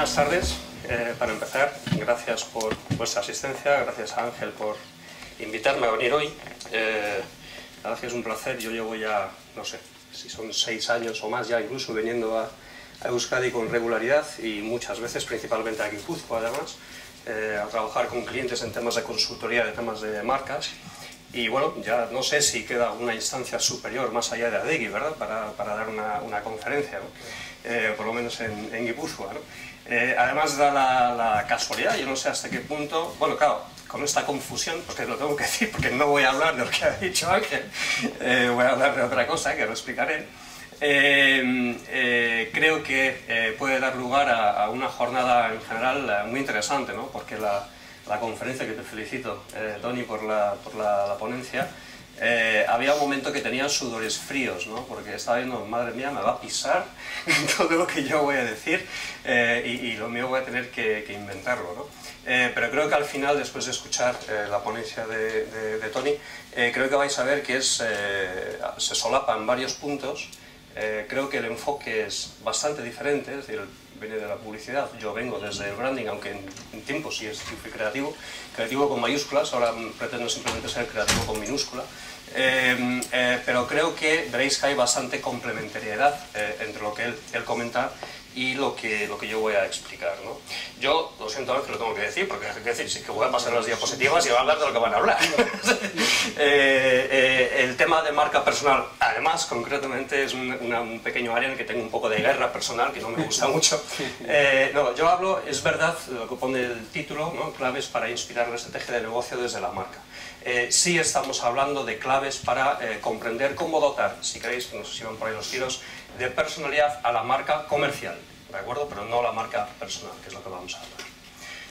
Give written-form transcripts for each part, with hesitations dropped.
Buenas tardes. Para empezar, gracias por vuestra asistencia, gracias a Ángel por invitarme a venir hoy. La verdad que es un placer. Yo llevo ya, no sé, si son 6 años o más ya incluso viniendo a Euskadi con regularidad y muchas veces, principalmente a Guipúzcoa además, a trabajar con clientes en temas de consultoría, de temas de marcas. Y bueno, ya no sé si queda una instancia superior más allá de Adegi, ¿verdad?, para dar una conferencia, ¿no? Por lo menos en Guipúzcoa, ¿no? Además da la casualidad, yo no sé hasta qué punto, bueno, claro, con esta confusión, porque lo tengo que decir, porque no voy a hablar de lo que ha dicho Ángel, voy a hablar de otra cosa que lo explicaré. Creo que puede dar lugar a una jornada en general muy interesante, ¿no? Porque la conferencia, que te felicito, Tony, por la ponencia, había un momento que tenía sudores fríos, ¿no? Porque estaba viendo, madre mía, me va a pisar todo lo que yo voy a decir y lo mío voy a tener que inventarlo, ¿no? Pero creo que al final, después de escuchar la ponencia de Tony, creo que vais a ver que se solapan varios puntos. Creo que el enfoque es bastante diferente, es decir, viene de la publicidad, yo vengo desde el branding, aunque en tiempos sí fui creativo con mayúsculas, ahora pretendo simplemente ser creativo con minúscula, pero creo que veréis que hay bastante complementariedad entre lo que él comenta y lo que yo voy a explicar, ¿no? Yo, lo siento, que lo tengo que decir, porque hay que decir, sí que voy a pasar las diapositivas y voy a hablar de lo que van a hablar. El tema de marca personal, además, concretamente, es un pequeño área en el que tengo un poco de guerra personal, que no me gusta mucho. No, yo hablo, es verdad, lo que pone el título, ¿no? Claves para inspirar la estrategia de negocio desde la marca. Sí estamos hablando de claves para comprender cómo dotar, si queréis, no sé si van por ahí los tiros, de personalidad a la marca comercial, ¿de acuerdo? Pero no a la marca personal, que es lo que vamos a hablar.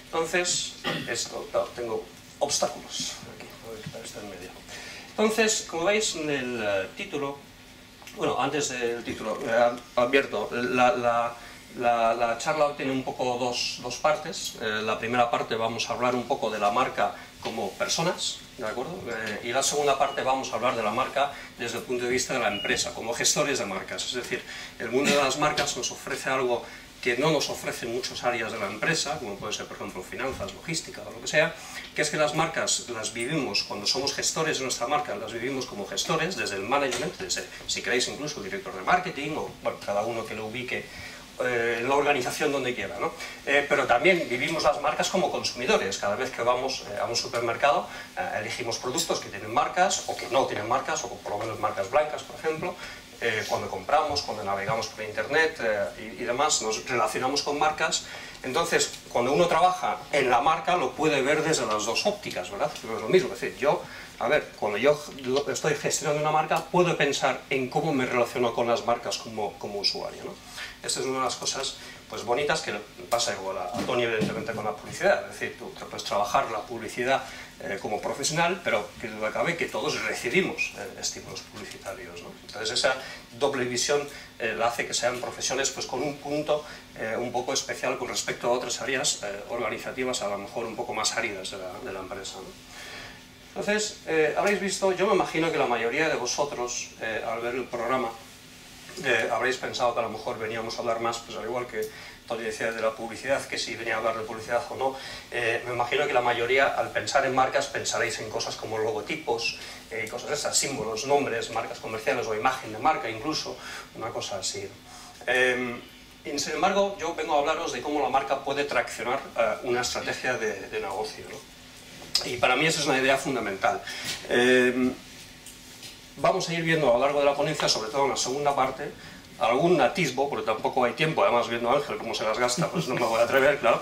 Entonces, esto, claro, tengo obstáculos aquí, está en medio. Entonces, como veis en el título, bueno, antes del título, advierto, la charla tiene un poco dos partes. La primera parte vamos a hablar un poco de la marca como personas, ¿de acuerdo? Y la segunda parte vamos a hablar de la marca desde el punto de vista de la empresa, como gestores de marcas. Es decir, el mundo de las marcas nos ofrece algo que no nos ofrecen muchas áreas de la empresa, como puede ser, por ejemplo, finanzas, logística o lo que sea, que es que las marcas las vivimos, cuando somos gestores de nuestra marca, las vivimos como gestores, desde el management, desde, si queréis, incluso el director de marketing, o bueno, cada uno que lo ubique en la organización donde quiera, ¿no? Pero también vivimos las marcas como consumidores. Cada vez que vamos a un supermercado, elegimos productos que tienen marcas, o que no tienen marcas, o por lo menos marcas blancas, por ejemplo. Cuando compramos, cuando navegamos por internet y demás, nos relacionamos con marcas. Entonces, cuando uno trabaja en la marca, lo puede ver desde las dos ópticas, ¿verdad? No es lo mismo, es decir, cuando yo estoy gestionando una marca, puedo pensar en cómo me relaciono con las marcas como usuario, ¿no? Esta es una de las cosas pues bonitas que pasa igual a Tony, evidentemente, con la publicidad. Es decir, tú puedes trabajar la publicidad como profesional, pero que duda cabe que todos recibimos estímulos publicitarios, ¿no? Entonces esa doble visión la hace que sean profesiones pues con un punto un poco especial con respecto a otras áreas organizativas, a lo mejor un poco más áridas de la empresa, ¿no? Entonces, habréis visto, yo me imagino que la mayoría de vosotros, al ver el programa, habréis pensado que a lo mejor veníamos a hablar más, pues al igual que Tony decía de la publicidad, que si venía a hablar de publicidad o no. Me imagino que la mayoría, al pensar en marcas, pensaréis en cosas como logotipos, cosas de esas, símbolos, nombres, marcas comerciales o imagen de marca incluso, una cosa así. Y sin embargo, yo vengo a hablaros de cómo la marca puede traccionar una estrategia de negocio, ¿no? Y para mí esa es una idea fundamental. Vamos a ir viendo a lo largo de la ponencia, sobre todo en la segunda parte, algún atisbo, porque tampoco hay tiempo, además viendo a Ángel cómo se las gasta, pues no me voy a atrever, claro,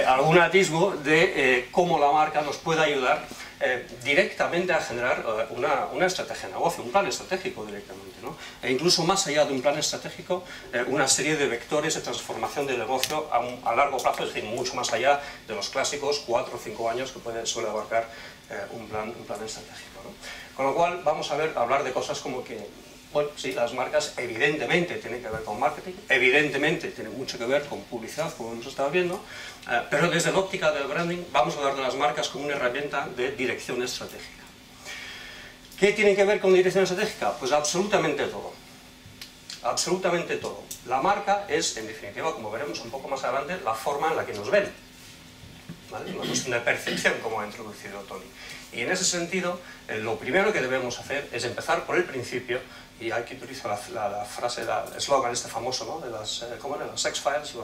algún atisbo de cómo la marca nos puede ayudar directamente a generar una estrategia de negocio, un plan estratégico directamente, ¿no? E incluso más allá de un plan estratégico, una serie de vectores de transformación del negocio a largo plazo, es decir, mucho más allá de los clásicos 4 o 5 años que suele abarcar un plan estratégico, ¿no? Con lo cual vamos a hablar de cosas como que, bueno, sí, las marcas evidentemente tienen que ver con marketing, evidentemente tienen mucho que ver con publicidad, como hemos estado viendo, pero desde la óptica del branding vamos a hablar de las marcas como una herramienta de dirección estratégica. ¿Qué tiene que ver con dirección estratégica? Pues absolutamente todo. absolutamente todo. La marca es, en definitiva, como veremos un poco más adelante, la forma en la que nos ven. ¿Vale? Una cuestión de percepción, como ha introducido Tony. Y en ese sentido, lo primero que debemos hacer es empezar por el principio, y hay que utilizar la frase, el eslogan este famoso, ¿no? De las, ¿cómo eran? Los X-Files,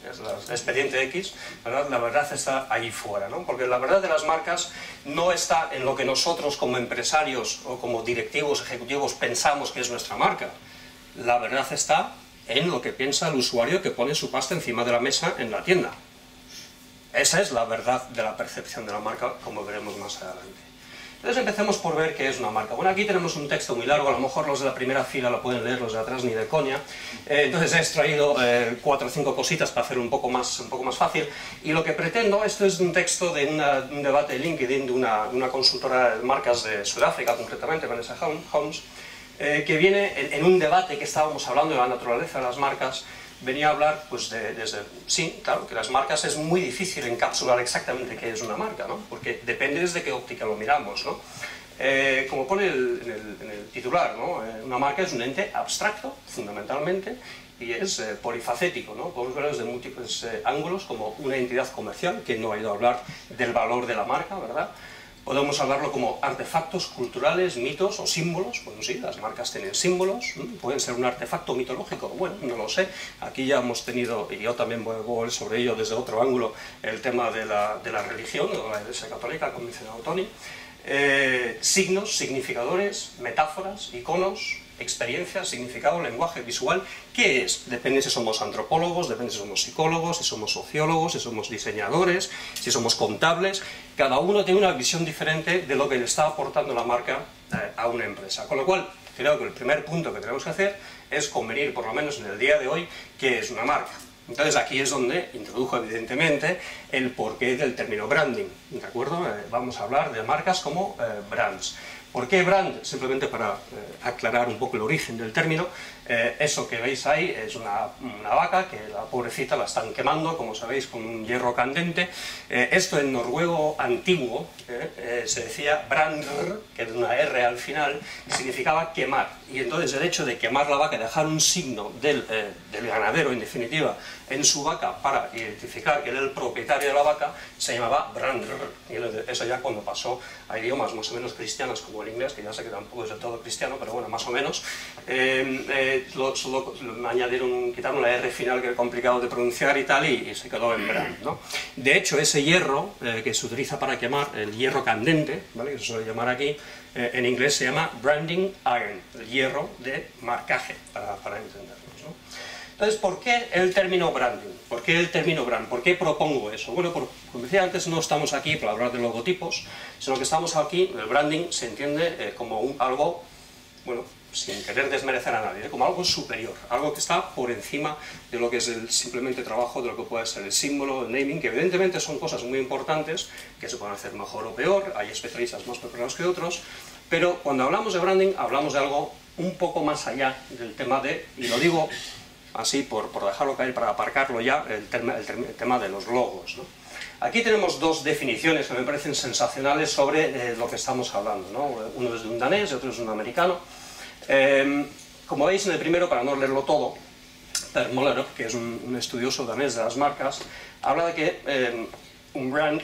el expediente X, ¿verdad? La verdad está ahí fuera, ¿no? Porque la verdad de las marcas no está en lo que nosotros como empresarios o como directivos, ejecutivos pensamos que es nuestra marca. La verdad está en lo que piensa el usuario que pone su pasta encima de la mesa en la tienda. Esa es la verdad de la percepción de la marca, como veremos más adelante. Entonces empecemos por ver qué es una marca. Bueno, aquí tenemos un texto muy largo, a lo mejor los de la primera fila lo pueden leer, los de atrás ni de coña. Entonces he extraído 4 o 5 cositas para hacer un poco más fácil. Y lo que pretendo, esto es un texto de un debate de LinkedIn de una consultora de marcas de Sudáfrica, concretamente, Vanessa Holmes, que viene en un debate que estábamos hablando de la naturaleza de las marcas. Venía a hablar, pues, sí, claro, que las marcas es muy difícil encapsular exactamente qué es una marca, ¿no? Porque depende desde qué óptica lo miramos, ¿no? Como pone en el titular, ¿no? Una marca es un ente abstracto, fundamentalmente, y es polifacético, ¿no? Podemos verlo desde múltiples ángulos, como una entidad comercial, que no ha ido a hablar del valor de la marca, ¿verdad? Podemos hablarlo como artefactos culturales, mitos o símbolos. Bueno, sí, las marcas tienen símbolos, pueden ser un artefacto mitológico, bueno, no lo sé. Aquí ya hemos tenido, y yo también voy a ver sobre ello desde otro ángulo, el tema de la religión, de la Iglesia Católica, como mencionado Tony. Signos, significadores, metáforas, iconos, experiencias, significado, lenguaje visual. ¿Qué es? Depende si somos antropólogos, depende si somos psicólogos, si somos sociólogos, si somos diseñadores, si somos contables. Cada uno tiene una visión diferente de lo que le está aportando la marca a una empresa. Con lo cual, creo que el primer punto que tenemos que hacer es convenir, por lo menos en el día de hoy, qué es una marca. Entonces aquí es donde introdujo evidentemente el porqué del término branding, ¿de acuerdo? Vamos a hablar de marcas como brands. ¿Por qué brand? Simplemente para aclarar un poco el origen del término. Eso que veis ahí es una vaca que la pobrecita la están quemando, como sabéis, con un hierro candente. Esto en noruego antiguo se decía brandr, que es una R al final, significaba quemar. Y entonces el hecho de quemar la vaca, dejar un signo del ganadero, en definitiva, en su vaca para identificar que era el propietario de la vaca, se llamaba brandr. Y eso ya cuando pasó a idiomas más o menos cristianos como el inglés, que ya sé que tampoco es del todo cristiano, pero bueno, más o menos, solo añadieron, quitaron la R final, que era complicado de pronunciar y tal, y se quedó en brand, ¿no? De hecho, ese hierro que se utiliza para quemar, el hierro candente, ¿vale? Que se suele llamar aquí, en inglés se llama branding iron, el hierro de marcaje, para entendernos, ¿no? Entonces, ¿por qué el término branding? ¿Por qué el término brand? ¿Por qué propongo eso? Bueno, como decía antes, no estamos aquí para hablar de logotipos, sino que estamos aquí, el branding se entiende como algo, bueno, sin querer desmerecer a nadie, como algo superior, algo que está por encima de lo que es el simplemente trabajo de lo que puede ser el símbolo, el naming, que evidentemente son cosas muy importantes, que se pueden hacer mejor o peor, hay especialistas más preparados que otros, pero cuando hablamos de branding, hablamos de algo un poco más allá del tema de, y lo digo así por dejarlo caer, para aparcarlo ya, el tema de los logos, ¿no? Aquí tenemos dos definiciones que me parecen sensacionales sobre lo que estamos hablando, ¿no? Uno es de un danés y otro es de un americano. Como veis en el primero, para no leerlo todo, Per Mollerup, que es un estudioso danés de las marcas, habla de que un brand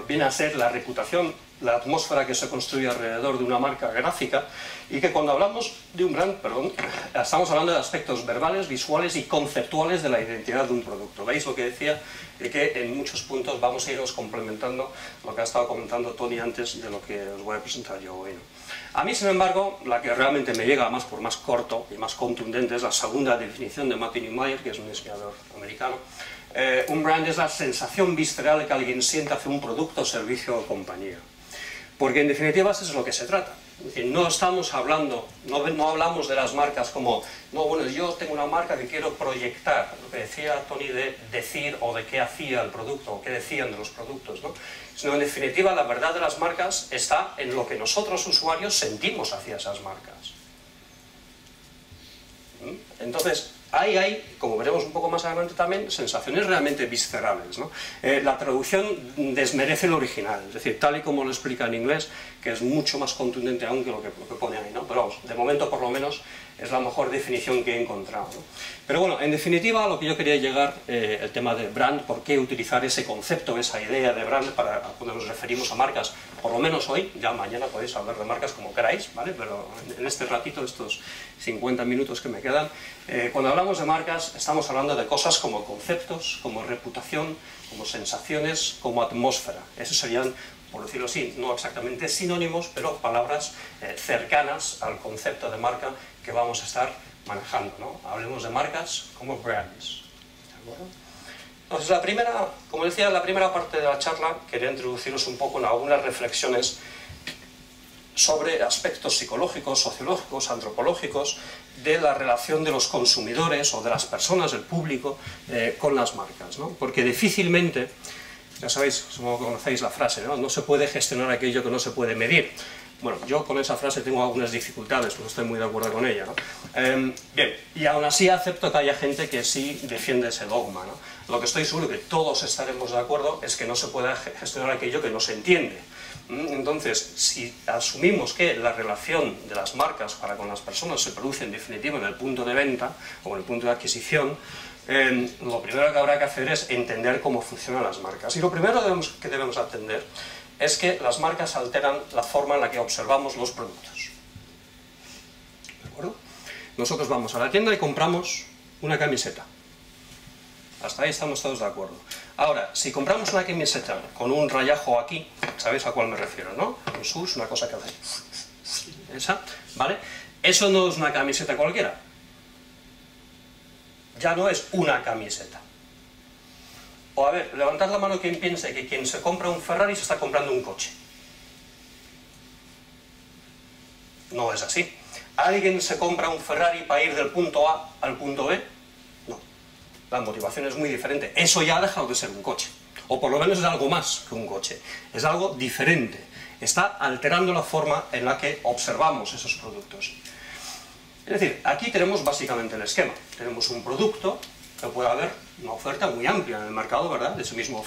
viene a ser la reputación, la atmósfera que se construye alrededor de una marca gráfica, y que cuando hablamos de un brand, estamos hablando de aspectos verbales, visuales y conceptuales de la identidad de un producto. ¿Veis lo que decía? De que en muchos puntos vamos a iros complementando lo que ha estado comentando Tony antes de lo que os voy a presentar yo hoy, ¿no? A mí, sin embargo, la que realmente me llega más por más corto y más contundente es la segunda definición de Matthew Neumayer, que es un diseñador americano. Un brand es la sensación visceral que alguien siente hacia un producto, servicio o compañía. Porque en definitiva eso es lo que se trata. Es decir, no estamos hablando, no hablamos de las marcas como, no, bueno, yo tengo una marca que quiero proyectar, lo que decía Tony de decir o de qué hacía el producto, o qué decían de los productos, ¿no? Sino en definitiva la verdad de las marcas está en lo que nosotros usuarios sentimos hacia esas marcas. Entonces, ahí hay, como veremos un poco más adelante también, sensaciones realmente viscerales, ¿no? La traducción desmerece el original, es decir, tal y como lo explica en inglés, que es mucho más contundente aún que lo que pone ahí, ¿no? Pero vamos, de momento por lo menos es la mejor definición que he encontrado, ¿no? Pero bueno, en definitiva, a lo que yo quería llegar, el tema de brand, por qué utilizar ese concepto, esa idea de brand para cuando nos referimos a marcas, por lo menos hoy, ya mañana podéis hablar de marcas como queráis, ¿vale? Pero en este ratito, estos 50 minutos que me quedan, cuando hablamos de marcas estamos hablando de cosas como conceptos, como reputación, como sensaciones, como atmósfera. Esos serían, por decirlo así, no exactamente sinónimos, pero palabras cercanas al concepto de marca que vamos a estar manejando, ¿no? Hablemos de marcas como brands. ¿De acuerdo? Entonces, como decía, la primera parte de la charla quería introduciros un poco en algunas reflexiones sobre aspectos psicológicos, sociológicos, antropológicos de la relación de los consumidores o de las personas, del público, con las marcas, ¿no? Porque difícilmente, ya sabéis, supongo que conocéis la frase, ¿no? No se puede gestionar aquello que no se puede medir. Bueno, yo con esa frase tengo algunas dificultades, no estoy muy de acuerdo con ella, ¿no? Bien, y aún así acepto que haya gente que sí defiende ese dogma, ¿no? Lo que estoy seguro que todos estaremos de acuerdo es que no se puede gestionar aquello que no se entiende. Entonces, si asumimos que la relación de las marcas para con las personas se produce en definitiva en el punto de venta o en el punto de adquisición, lo primero que habrá que hacer es entender cómo funcionan las marcas. Y lo primero que debemos atender es que las marcas alteran la forma en la que observamos los productos. ¿De acuerdo? Nosotros vamos a la tienda y compramos una camiseta. Hasta ahí estamos todos de acuerdo. Ahora, si compramos una camiseta con un rayajo aquí, ¿sabéis a cuál me refiero, no? Un sus, una cosa que hace... esa, ¿vale? Eso no es una camiseta cualquiera. Ya no es una camiseta. O a ver, levantad la mano quien piense que quien se compra un Ferrari se está comprando un coche. No es así. ¿Alguien se compra un Ferrari para ir del punto A al punto B? No. La motivación es muy diferente. Eso ya ha dejado de ser un coche. O por lo menos es algo más que un coche. Es algo diferente. Está alterando la forma en la que observamos esos productos. Es decir, aquí tenemos básicamente el esquema. Tenemos un producto que puede haber una oferta muy amplia en el mercado, ¿verdad?, de ese mismo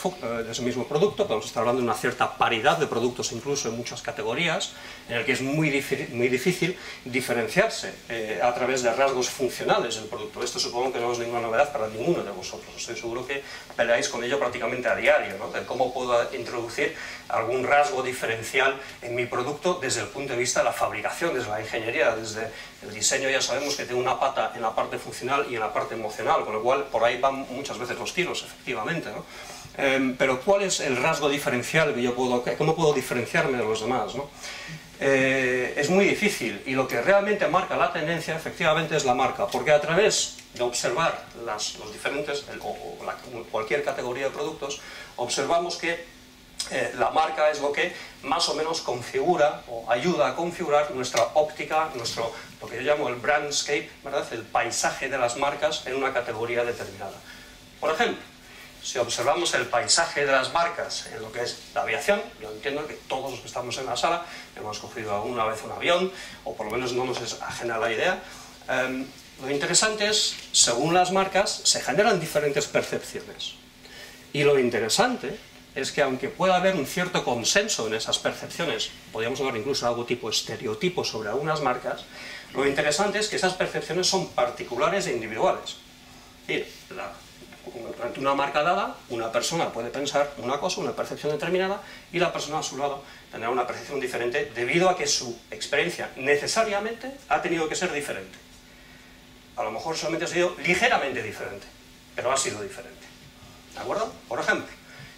producto. Podemos estar hablando de una cierta paridad de productos incluso en muchas categorías, en el que es muy difícil diferenciarse a través de rasgos funcionales del producto. Esto supongo que no es ninguna novedad para ninguno de vosotros. Estoy seguro que peleáis con ello prácticamente a diario, ¿no?, de cómo puedo introducir algún rasgo diferencial en mi producto desde el punto de vista de la fabricación, desde la ingeniería, desde el diseño. Ya sabemos que tiene una pata en la parte funcional y en la parte emocional, con lo cual por ahí van muchas veces los tiros, efectivamente, ¿no? Pero ¿cuál es el rasgo diferencial que yo puedo, cómo puedo diferenciarme de los demás, ¿no? Es muy difícil, y lo que realmente marca la tendencia efectivamente es la marca, porque a través de observar los diferentes, cualquier categoría de productos, observamos que la marca es lo que más o menos configura o ayuda a configurar nuestra óptica, lo que yo llamo el brandscape, ¿verdad?, el paisaje de las marcas en una categoría determinada. Por ejemplo, si observamos el paisaje de las marcas en lo que es la aviación, yo entiendo que todos los que estamos en la sala hemos cogido alguna vez un avión, o por lo menos no nos es ajena la idea. Lo interesante es, según las marcas, se generan diferentes percepciones. Y lo interesante es que aunque pueda haber un cierto consenso en esas percepciones, podríamos hablar incluso de algo tipo estereotipo sobre algunas marcas, lo interesante es que esas percepciones son particulares e individuales. Es decir, ante una marca dada, una persona puede pensar una cosa, una percepción determinada, y la persona a su lado tendrá una percepción diferente debido a que su experiencia necesariamente ha tenido que ser diferente. A lo mejor solamente ha sido ligeramente diferente, pero ha sido diferente. ¿De acuerdo? Por ejemplo,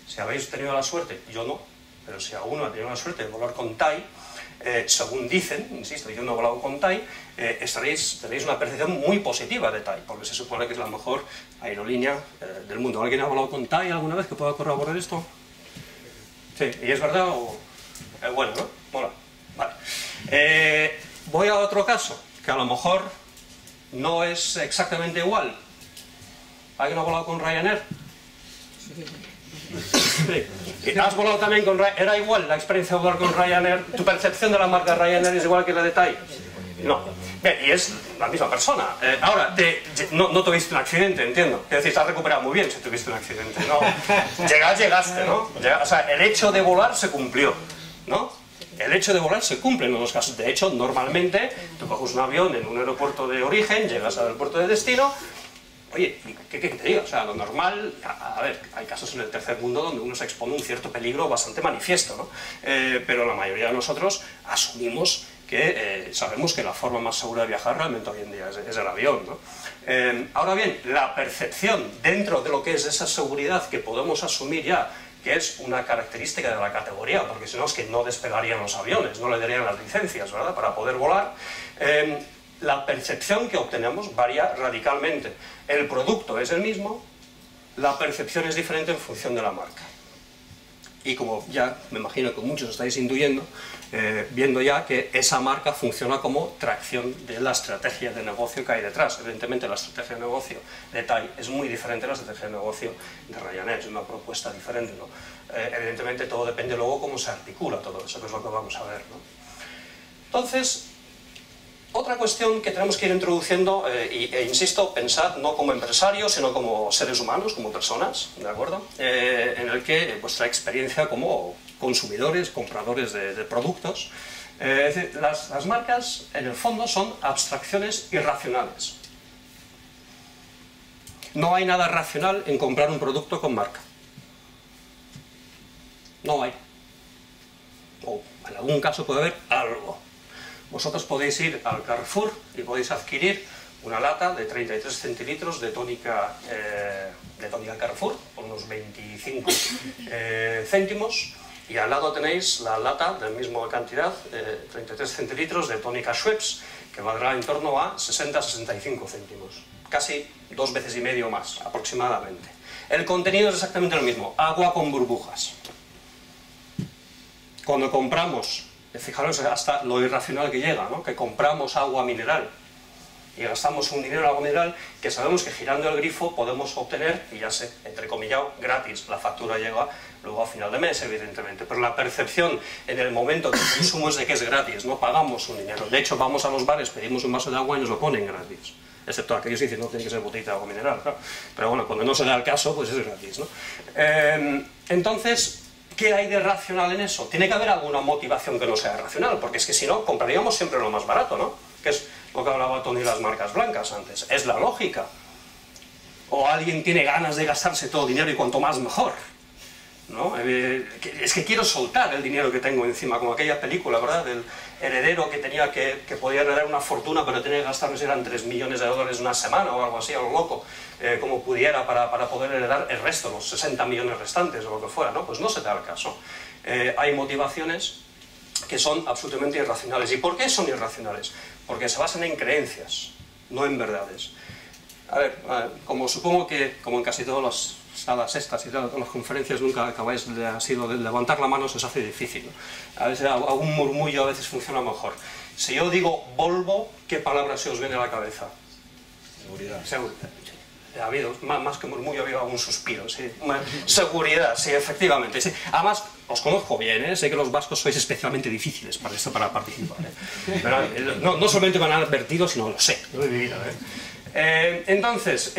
si habéis tenido la suerte, yo no, pero si alguno ha tenido la suerte de volar con TAI, según dicen, insisto, yo no he volado con TAI, tenéis una percepción muy positiva de TAI, porque se supone que es la mejor aerolínea del mundo. ¿Alguien ha volado con TAI alguna vez que pueda corroborar esto? Sí, ¿y es verdad o...? Bueno, ¿no? Mola. Vale. Voy a otro caso, que a lo mejor no es exactamente igual. ¿Alguien ha volado con Ryanair? Sí. ¿Has volado también con Ryanair? ¿Era igual la experiencia de volar con Ryanair? ¿Tu percepción de la marca Ryanair es igual que la de TAI? No, bien, y es la misma persona. Ahora, no tuviste un accidente, entiendo. Es decir, te has recuperado muy bien si tuviste un accidente. No, llegaste, ¿no? O sea, el hecho de volar se cumplió, ¿no? El hecho de volar se cumple en los casos. De hecho, normalmente, tú coges un avión en un aeropuerto de origen, llegas al aeropuerto de destino. Oye, ¿qué te digo? O sea, lo normal, a ver, hay casos en el tercer mundo donde uno se expone a un cierto peligro bastante manifiesto, ¿no? Pero la mayoría de nosotros asumimos que sabemos que la forma más segura de viajar realmente hoy en día es el avión, ¿no? Ahora bien, la percepción dentro de lo que es esa seguridad que podemos asumir ya, que es una característica de la categoría, porque si no es que no despegarían los aviones, no le darían las licencias, ¿verdad?, para poder volar. La percepción que obtenemos varía radicalmente. El producto es el mismo, la percepción es diferente en función de la marca. Y como ya me imagino que muchos estáis intuyendo, viendo ya que esa marca funciona como tracción de la estrategia de negocio que hay detrás. Evidentemente la estrategia de negocio de TAI es muy diferente a la estrategia de negocio de Ryanair, es una propuesta diferente, ¿no? Evidentemente todo depende luego cómo se articula todo eso, que es lo que vamos a ver, ¿no? Entonces, otra cuestión que tenemos que ir introduciendo, e insisto, pensad no como empresarios, sino como seres humanos, como personas, ¿de acuerdo? En el que vuestra experiencia como consumidores, compradores de productos, es decir, las marcas en el fondo son abstracciones irracionales. No hay nada racional en comprar un producto con marca. No hay. O en algún caso puede haber algo. Vosotros podéis ir al Carrefour y podéis adquirir una lata de 33 centilitros de tónica Carrefour, por unos 25 céntimos, y al lado tenéis la lata de la misma cantidad, 33 centilitros de tónica Schweppes, que valdrá en torno a 60-65 céntimos, casi 2 veces y medio más, aproximadamente. El contenido es exactamente lo mismo, agua con burbujas. Cuando compramos, fijaros hasta lo irracional que llega, ¿no? Que compramos agua mineral y gastamos un dinero en agua mineral que sabemos que girando el grifo podemos obtener, y ya sé, entrecomillado, gratis. La factura llega luego a final de mes, evidentemente, pero la percepción en el momento del consumo es de que es gratis, no pagamos un dinero. De hecho, vamos a los bares, pedimos un vaso de agua y nos lo ponen gratis, excepto aquellos que dicen no tiene que ser botellita de agua mineral, claro. Pero bueno, cuando no se da el caso, pues es gratis, ¿no? Entonces, ¿qué hay de racional en eso? Tiene que haber alguna motivación que no sea racional, porque es que si no, compraríamos siempre lo más barato, ¿no? Que es lo que hablaba Tony de las marcas blancas antes. Es la lógica. O alguien tiene ganas de gastarse todo el dinero y cuanto más mejor, ¿no? Es que quiero soltar el dinero que tengo encima, como aquella película, ¿verdad? Del heredero que tenía que podía heredar una fortuna, pero tenía que gastarse, eran 3 millones de dólares una semana o algo así, a lo loco, como pudiera para poder heredar el resto, los 60 millones restantes o lo que fuera, ¿no? Pues no se da el caso. Hay motivaciones que son absolutamente irracionales. ¿Y por qué son irracionales? Porque se basan en creencias, no en verdades. A ver, como supongo que, como en casi todas las salas estas y todas las conferencias nunca acabáis de levantar la mano, se os hace difícil, ¿no? A veces algún murmullo a veces funciona mejor. Si yo digo Volvo, ¿qué palabra se os viene a la cabeza? Seguridad. Seguridad. Ha habido, más que murmullo, ha habido algún suspiro, sí. Seguridad, sí, efectivamente. Sí. Además, os conozco bien, ¿eh? Sé que los vascos sois especialmente difíciles para esto, para participar, ¿eh? Pero, no solamente me han advertido, sino lo sé, lo he vivido, ¿eh? Entonces,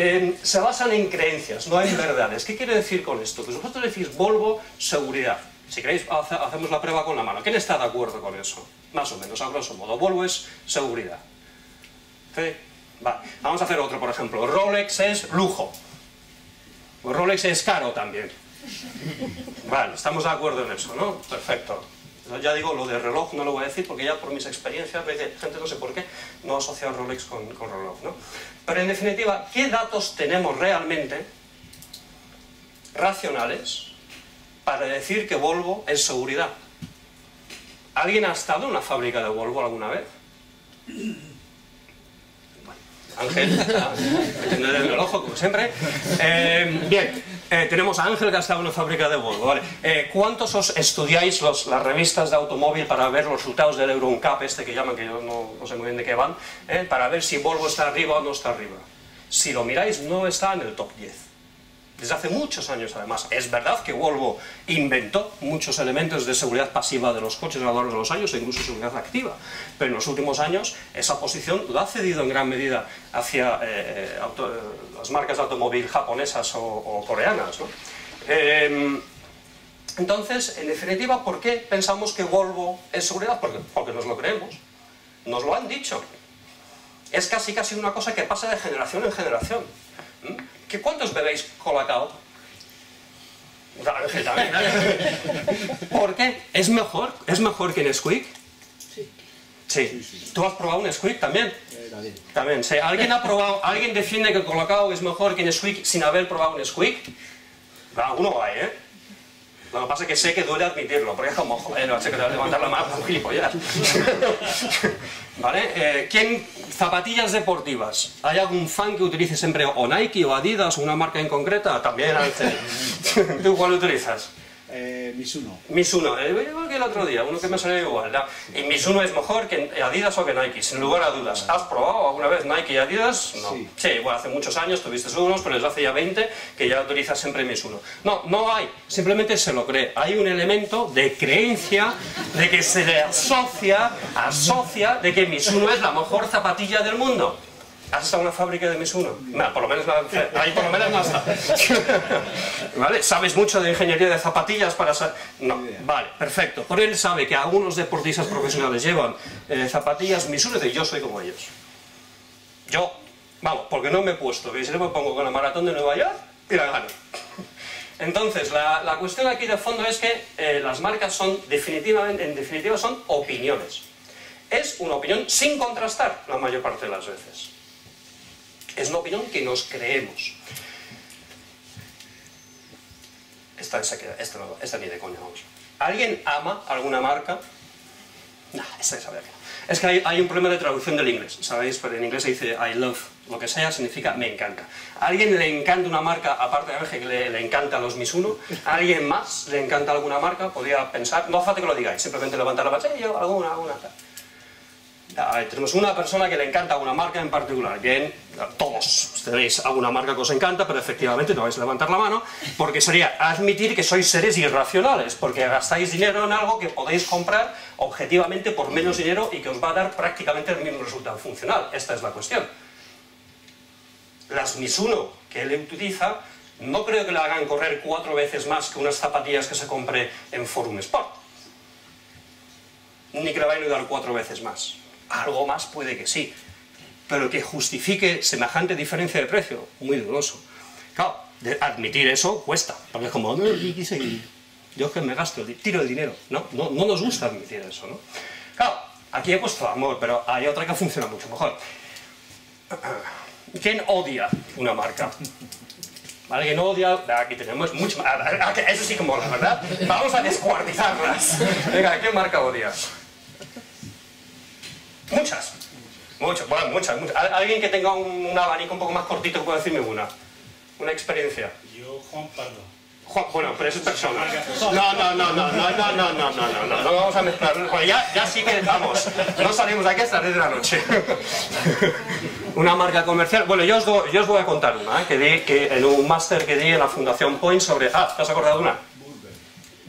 se basan en creencias, no en verdades. ¿Qué quiere decir con esto? Pues vosotros decís Volvo, seguridad. Si queréis, hacemos la prueba con la mano. ¿Quién está de acuerdo con eso? Más o menos, a grosso modo. Volvo es seguridad. ¿Sí? Vale. Vamos a hacer otro, por ejemplo. Rolex es lujo. Pues Rolex es caro también. Vale, estamos de acuerdo en eso, ¿no? Perfecto. Ya digo, lo de reloj no lo voy a decir porque ya por mis experiencias, gente no sé por qué, no asocia Rolex con reloj, ¿no? Pero en definitiva, ¿qué datos tenemos realmente racionales para decir que Volvo es seguridad? ¿Alguien ha estado en una fábrica de Volvo alguna vez? Ángel, metiendo en el ojo, como siempre. Bien, tenemos a Ángel que ha estado en una fábrica de Volvo, ¿vale? ¿Cuántos os estudiáis las revistas de automóvil para ver los resultados del Euro NCAP, este que llaman, que yo no sé muy bien de qué van, para ver si Volvo está arriba o no está arriba? Si lo miráis, no está en el top 10. desde hace muchos años además. Es verdad que Volvo inventó muchos elementos de seguridad pasiva de los coches a lo largo de los años, e incluso seguridad activa, pero en los últimos años esa posición lo ha cedido en gran medida hacia las marcas de automóvil japonesas o coreanas, ¿no? Entonces, en definitiva, ¿por qué pensamos que Volvo es seguridad? Porque nos lo creemos, nos lo han dicho. Es casi una cosa que pasa de generación en generación. ¿Cuántos bebéis Colacao? Ángel también. ¿Por qué? ¿Es mejor que Nesquik? Sí. ¿Tú has probado un Nesquik también? También, sí. ¿Alguien defiende que Colacao es mejor que Nesquik sin haber probado un Nesquik? Alguno hay, ¿eh? Lo que pasa es que sé que duele admitirlo, porque es como, joder, no sé que te vas a levantar la mano, un gilipollas. ¿Vale? Zapatillas deportivas. ¿Hay algún fan que utilice siempre o Nike o Adidas o una marca en concreta? También, Ángel. ¿Tú cuál utilizas? Mizuno. Mizuno, igual que el otro día, uno que me salió igual, ¿no? Y Mizuno es mejor que Adidas o que Nike, sin lugar a dudas. ¿Has probado alguna vez Nike y Adidas? No. Sí, bueno, hace muchos años tuviste unos, pero desde hace ya 20 que ya utilizas siempre Mizuno. No hay, simplemente se lo cree. Hay un elemento de creencia, de que se le asocia de que Mizuno es la mejor zapatilla del mundo. ¿Has estado en una fábrica de Mizuno? No, por lo menos ahí por lo menos no está. ¿Vale? ¿Sabes mucho de ingeniería de zapatillas para saber? No, vale, perfecto. Por él sabe que algunos deportistas profesionales llevan zapatillas Mizuno y yo soy como ellos. Yo, vamos, porque no me he puesto, que si no me pongo con la maratón de Nueva York y la gano. Entonces, la cuestión aquí de fondo es que las marcas son, en definitiva, son opiniones. Es una opinión sin contrastar la mayor parte de las veces. Es una opinión que nos creemos. Esta ni de coña, vamos. ¿Alguien ama alguna marca? No, esta sabía que no. Es que hay un problema de traducción del inglés, ¿sabéis? Pero en inglés se dice I love, lo que sea significa me encanta. ¿A alguien le encanta una marca, aparte de Ángel, que le encanta los Mizuno? ¿A alguien más le encanta alguna marca? Podría pensar, no hace falta que lo digáis, simplemente levantar la mano, yo, alguna. Tenemos una persona que le encanta una marca en particular. Bien, todos tenéis alguna marca que os encanta, pero efectivamente no vais a levantar la mano, porque sería admitir que sois seres irracionales, porque gastáis dinero en algo que podéis comprar objetivamente por menos dinero y que os va a dar prácticamente el mismo resultado funcional. Esta es la cuestión. Las Mizuno que él utiliza, no creo que le hagan correr 4 veces más que unas zapatillas que se compre en Forum Sport. Ni que le vayan a ayudar 4 veces más. Algo más puede que sí, pero que justifique semejante diferencia de precio, muy dudoso. Claro, admitir eso cuesta, porque es como, yo es que me gasto, tiro el dinero, no nos gusta admitir eso, ¿no? Claro, aquí he puesto amor, pero hay otra que funciona mucho mejor. ¿Quién odia una marca? ¿Vale? ¿Quién odia? Aquí tenemos mucho más, eso sí que mola, ¿verdad? Vamos a descuartizarlas. Venga, ¿qué marca odias? Muchas. Bueno, muchas. ¿Alguien que tenga un abanico un poco más cortito puede decirme una experiencia? Yo, Juan Pardo. Bueno, pero eso es persona. No vamos a mezclar. Bueno, ya sí que vamos. No salimos de aquí hasta las 10 de la noche. Una marca comercial. Bueno, yo os voy a contar una, que en un máster que di en la Fundación Point sobre... ¿te has acordado de una?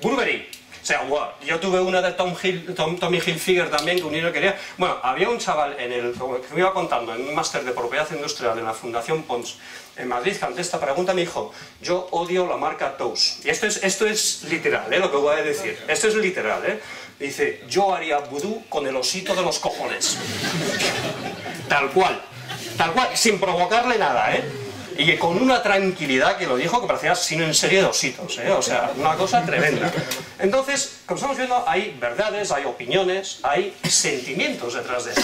Burberry. O sea, wow. Yo tuve una de Tommy Hilfiger también, que un niño quería... Bueno, había un chaval que me iba contando en un máster de propiedad industrial en la Fundación Pons en Madrid, que ante esta pregunta me dijo, yo odio la marca Tous. Y esto es literal, lo que voy a decir. Esto es literal, Dice, yo haría vudú con el osito de los cojones. Tal cual, sin provocarle nada, Y con una tranquilidad que lo dijo, que parecía sino en serie de ositos, o sea, una cosa tremenda. Entonces, como estamos viendo, hay verdades, hay opiniones, hay sentimientos detrás de eso.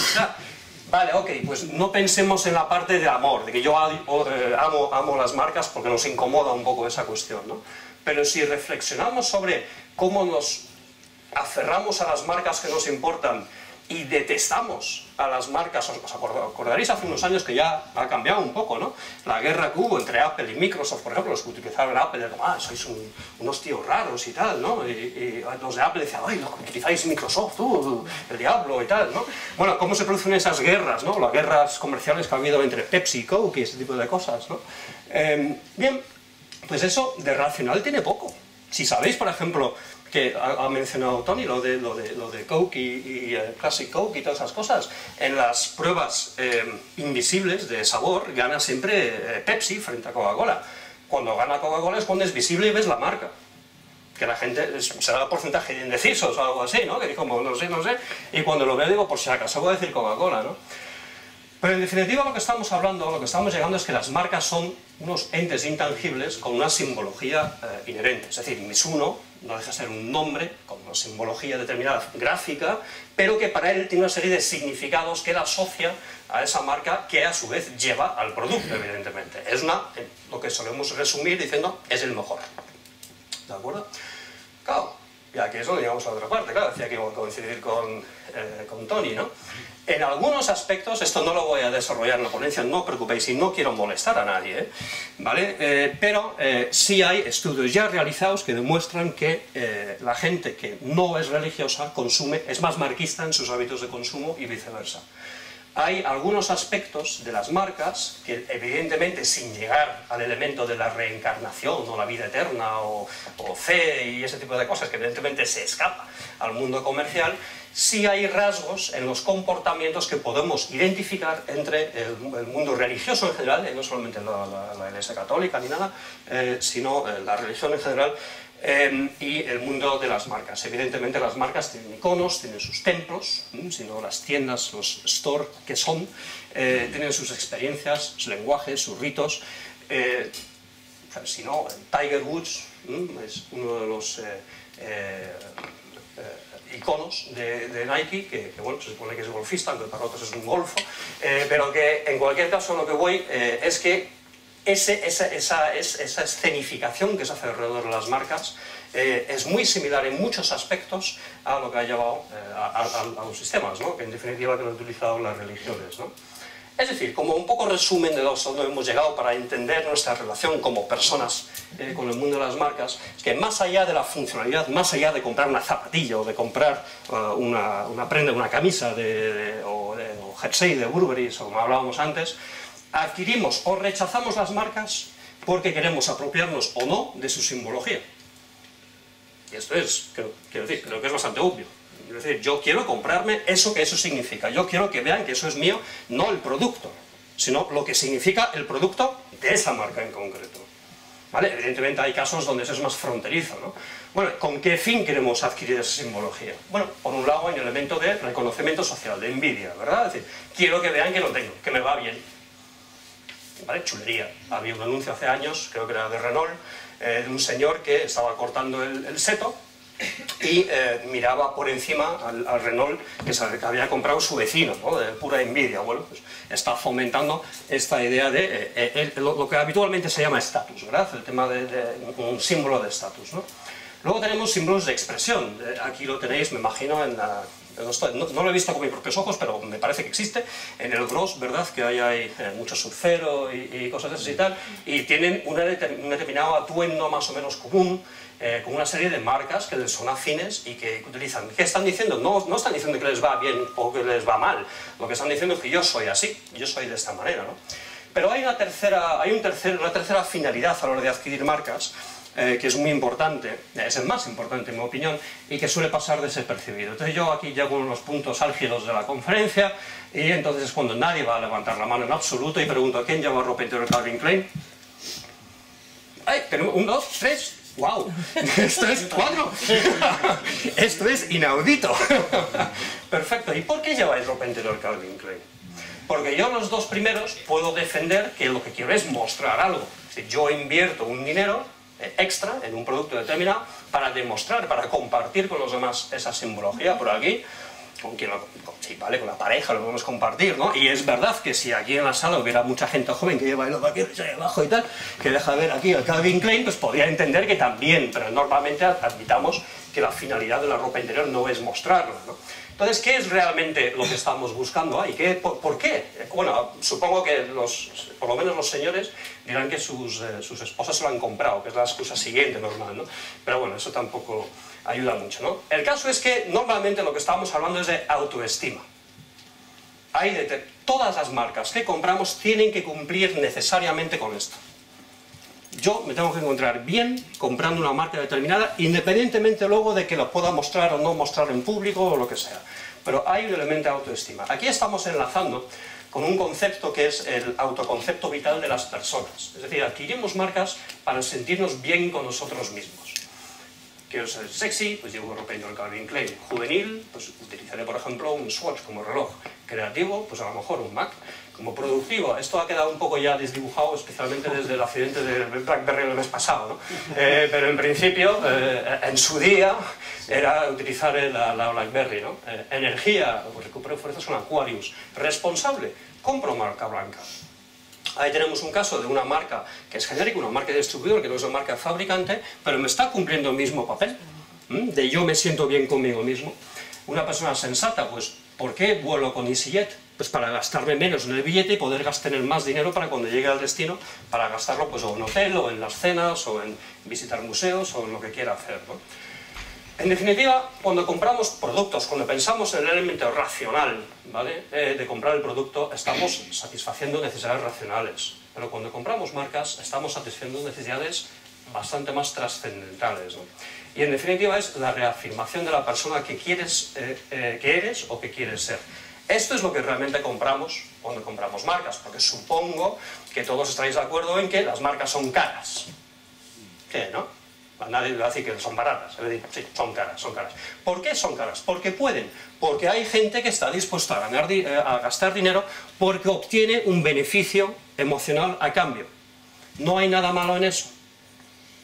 Vale, ok, pues no pensemos en la parte de amor, de que yo amo las marcas porque nos incomoda un poco esa cuestión, ¿no? Pero si reflexionamos sobre cómo nos aferramos a las marcas que nos importan y detestamos a las marcas, os acordaréis hace unos años que ya ha cambiado un poco, ¿no? La guerra que hubo entre Apple y Microsoft, por ejemplo, los que utilizaban Apple, sois unos tíos raros y tal, ¿no? Y los de Apple decían, ay, los que utilizáis Microsoft, el diablo y tal, ¿no? Bueno, ¿cómo se producen esas guerras, ¿no? Las guerras comerciales que ha habido entre Pepsi y Coke y ese tipo de cosas, ¿no? Bien, Pues eso de racional tiene poco. Si sabéis, por ejemplo, que ha mencionado Tony lo de Coke y Classic Coke y todas esas cosas, en las pruebas invisibles de sabor gana siempre Pepsi frente a Coca-Cola. Cuando gana Coca-Cola es cuando es visible y ves la marca. Que la gente, será el porcentaje de indecisos o algo así, ¿no? Que digo, no sé, y cuando lo veo digo, por si acaso voy a decir Coca-Cola, ¿no? Pero en definitiva lo que estamos hablando, lo que estamos llegando es que las marcas son unos entes intangibles con una simbología inherente. Es decir, Mizuno no deja de ser un nombre con una simbología determinada gráfica, pero que para él tiene una serie de significados que él asocia a esa marca que a su vez lleva al producto, evidentemente. Es lo que solemos resumir diciendo, es el mejor. ¿De acuerdo? Claro, y aquí es donde llegamos a la otra parte, claro, decía que iba a coincidir con Tony, ¿no? En algunos aspectos, esto no lo voy a desarrollar en la ponencia, no os preocupéis, y no quiero molestar a nadie, ¿vale? Pero sí hay estudios ya realizados que demuestran que la gente que no es religiosa consume, es más marquista en sus hábitos de consumo y viceversa. Hay algunos aspectos de las marcas que, evidentemente, sin llegar al elemento de la reencarnación o la vida eterna o fe y ese tipo de cosas, que evidentemente se escapa al mundo comercial, sí hay rasgos en los comportamientos que podemos identificar entre el mundo religioso en general, no solamente la Iglesia Católica ni nada, sino la religión en general, y el mundo de las marcas. Evidentemente las marcas tienen iconos, tienen sus templos, sino las tiendas, los store que son, tienen sus experiencias, sus lenguajes, sus ritos. Si no, Tiger Woods es uno de los iconos de Nike, que bueno, se supone que es golfista, aunque para otros es un golfo, pero que en cualquier caso lo que voy es que esa escenificación que se hace alrededor de las marcas es muy similar en muchos aspectos a lo que ha llevado a los sistemas, ¿no? Que en definitiva que lo han utilizado las religiones, ¿no? Es decir, como un poco resumen de donde hemos llegado para entender nuestra relación como personas con el mundo de las marcas, es que más allá de la funcionalidad, más allá de comprar una zapatilla o de comprar una prenda, una camisa o jersey de Burberry, o como hablábamos antes, adquirimos o rechazamos las marcas porque queremos apropiarnos o no de su simbología. Y esto es, creo que es bastante obvio. Es decir, yo quiero comprarme eso que eso significa. Yo quiero que vean que eso es mío, no el producto, sino lo que significa el producto de esa marca en concreto. ¿Vale? Evidentemente hay casos donde eso es más fronterizo, ¿no? Bueno, ¿con qué fin queremos adquirir esa simbología? Bueno, por un lado hay un elemento de reconocimiento social, de envidia, ¿verdad? Es decir, quiero que vean que lo tengo, que me va bien. ¿Vale? Chulería. Había un anuncio hace años, creo que era de Renault, de un señor que estaba cortando el seto y miraba por encima al Renault que había comprado su vecino, ¿no? De pura envidia. Bueno, pues está fomentando esta idea de lo que habitualmente se llama estatus, ¿verdad? El tema de un símbolo de estatus, ¿no? Luego tenemos símbolos de expresión. Aquí lo tenéis, me imagino, no lo he visto con mis propios ojos, pero me parece que existe. En el Gros, ¿verdad? Que hay mucho surfero y cosas así y tal, y tienen un determinado atuendo más o menos común, con una serie de marcas que les son afines y que utilizan. ¿Qué están diciendo? No están diciendo que les va bien o que les va mal. Lo que están diciendo es que yo soy así, yo soy de esta manera, ¿no? Pero hay una tercera finalidad a la hora de adquirir marcas, que es muy importante, es el más importante en mi opinión, y que suele pasar desapercibido. Entonces yo aquí llego a unos puntos álgidos de la conferencia, y entonces es cuando nadie va a levantar la mano en absoluto, y pregunto, ¿quién lleva ropa interior Calvin Klein? ¡Ay! Tenemos 1, 2, 3... ¡Wow! Esto es 4. Esto es inaudito. Perfecto. ¿Y por qué lleváis ropa interior Calvin Klein? Porque yo los dos primeros puedo defender que lo que quiero es mostrar algo. Si yo invierto un dinero extra en un producto determinado para demostrar, para compartir con los demás esa simbología. Por aquí, sí, vale, con la pareja lo podemos compartir, ¿no? Y es verdad que si aquí en la sala hubiera mucha gente joven que lleva el vaqueros ahí abajo y tal, que deja de ver aquí el Calvin Klein, pues podría entender que también, pero normalmente admitamos que la finalidad de la ropa interior no es mostrarlo, ¿no? Entonces, ¿qué es realmente lo que estamos buscando ahí? ¿Por qué? Bueno, supongo que por lo menos los señores dirán que sus esposas se lo han comprado, que es la excusa siguiente normal, ¿no? Pero bueno, eso tampoco ayuda mucho, ¿no? El caso es que normalmente lo que estamos hablando es de autoestima. Todas las marcas que compramos tienen que cumplir necesariamente con esto. Yo me tengo que encontrar bien comprando una marca determinada, independientemente luego de que lo pueda mostrar o no mostrar en público o lo que sea. Pero hay un elemento de autoestima. Aquí estamos enlazando con un concepto que es el autoconcepto vital de las personas. Es decir, adquirimos marcas para sentirnos bien con nosotros mismos. Quiero ser sexy, pues llevo ropa interior Calvin Klein. Juvenil, pues utilizaré por ejemplo un Swatch como reloj. Creativo, pues a lo mejor un Mac. Como productivo, esto ha quedado un poco ya desdibujado, especialmente desde el accidente del BlackBerry el mes pasado, ¿no? Pero en principio, en su día, era utilizar la BlackBerry, ¿no? Energía, pues recupero fuerzas con Aquarius. Responsable, compro marca blanca. Ahí tenemos un caso de una marca que es genérica, una marca de distribuidor, que no es una marca fabricante, pero me está cumpliendo el mismo papel, de yo me siento bien conmigo mismo. Una persona sensata, pues, ¿por qué vuelo con EasyJet? Pues para gastarme menos en el billete y poder gastar más dinero para cuando llegue al destino, para gastarlo pues o en hotel, o en las cenas, o en visitar museos, o en lo que quiera hacer, ¿no? En definitiva, cuando compramos productos, cuando pensamos en el elemento racional, ¿vale? De comprar el producto, estamos satisfaciendo necesidades racionales. Pero cuando compramos marcas, estamos satisfaciendo necesidades bastante más trascendentales, ¿no? Y en definitiva es la reafirmación de la persona que quieres, que eres o que quieres ser. Esto es lo que realmente compramos cuando compramos marcas, porque supongo que todos estaréis de acuerdo en que las marcas son caras. ¿Sí, no? Nadie va a decir que son baratas, sí, son caras, son caras. ¿Por qué son caras? Porque pueden, porque hay gente que está dispuesta a gastar dinero porque obtiene un beneficio emocional a cambio. No hay nada malo en eso.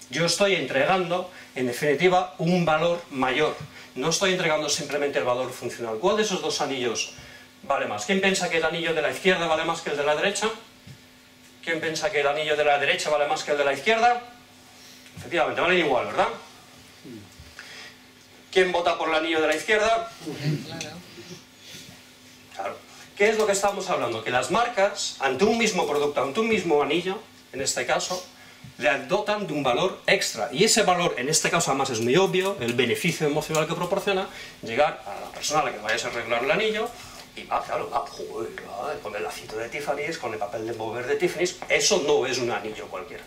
Yo estoy entregando, en definitiva, un valor mayor. No estoy entregando simplemente el valor funcional. ¿Cuál de esos dos anillos vale más? ¿Quién piensa que el anillo de la izquierda vale más que el de la derecha? ¿Quién piensa que el anillo de la derecha vale más que el de la izquierda? Efectivamente, valen igual, ¿verdad? ¿Quién vota por el anillo de la izquierda? Claro. ¿Qué es lo que estamos hablando? Que las marcas, ante un mismo producto, ante un mismo anillo, en este caso, le dotan de un valor extra. Y ese valor, en este caso además es muy obvio, el beneficio emocional que proporciona, llegar a la persona a la que vayas a arreglar el anillo, y claro, con el lacito de Tiffany's, con el papel de envolver de Tiffany's, eso no es un anillo cualquiera.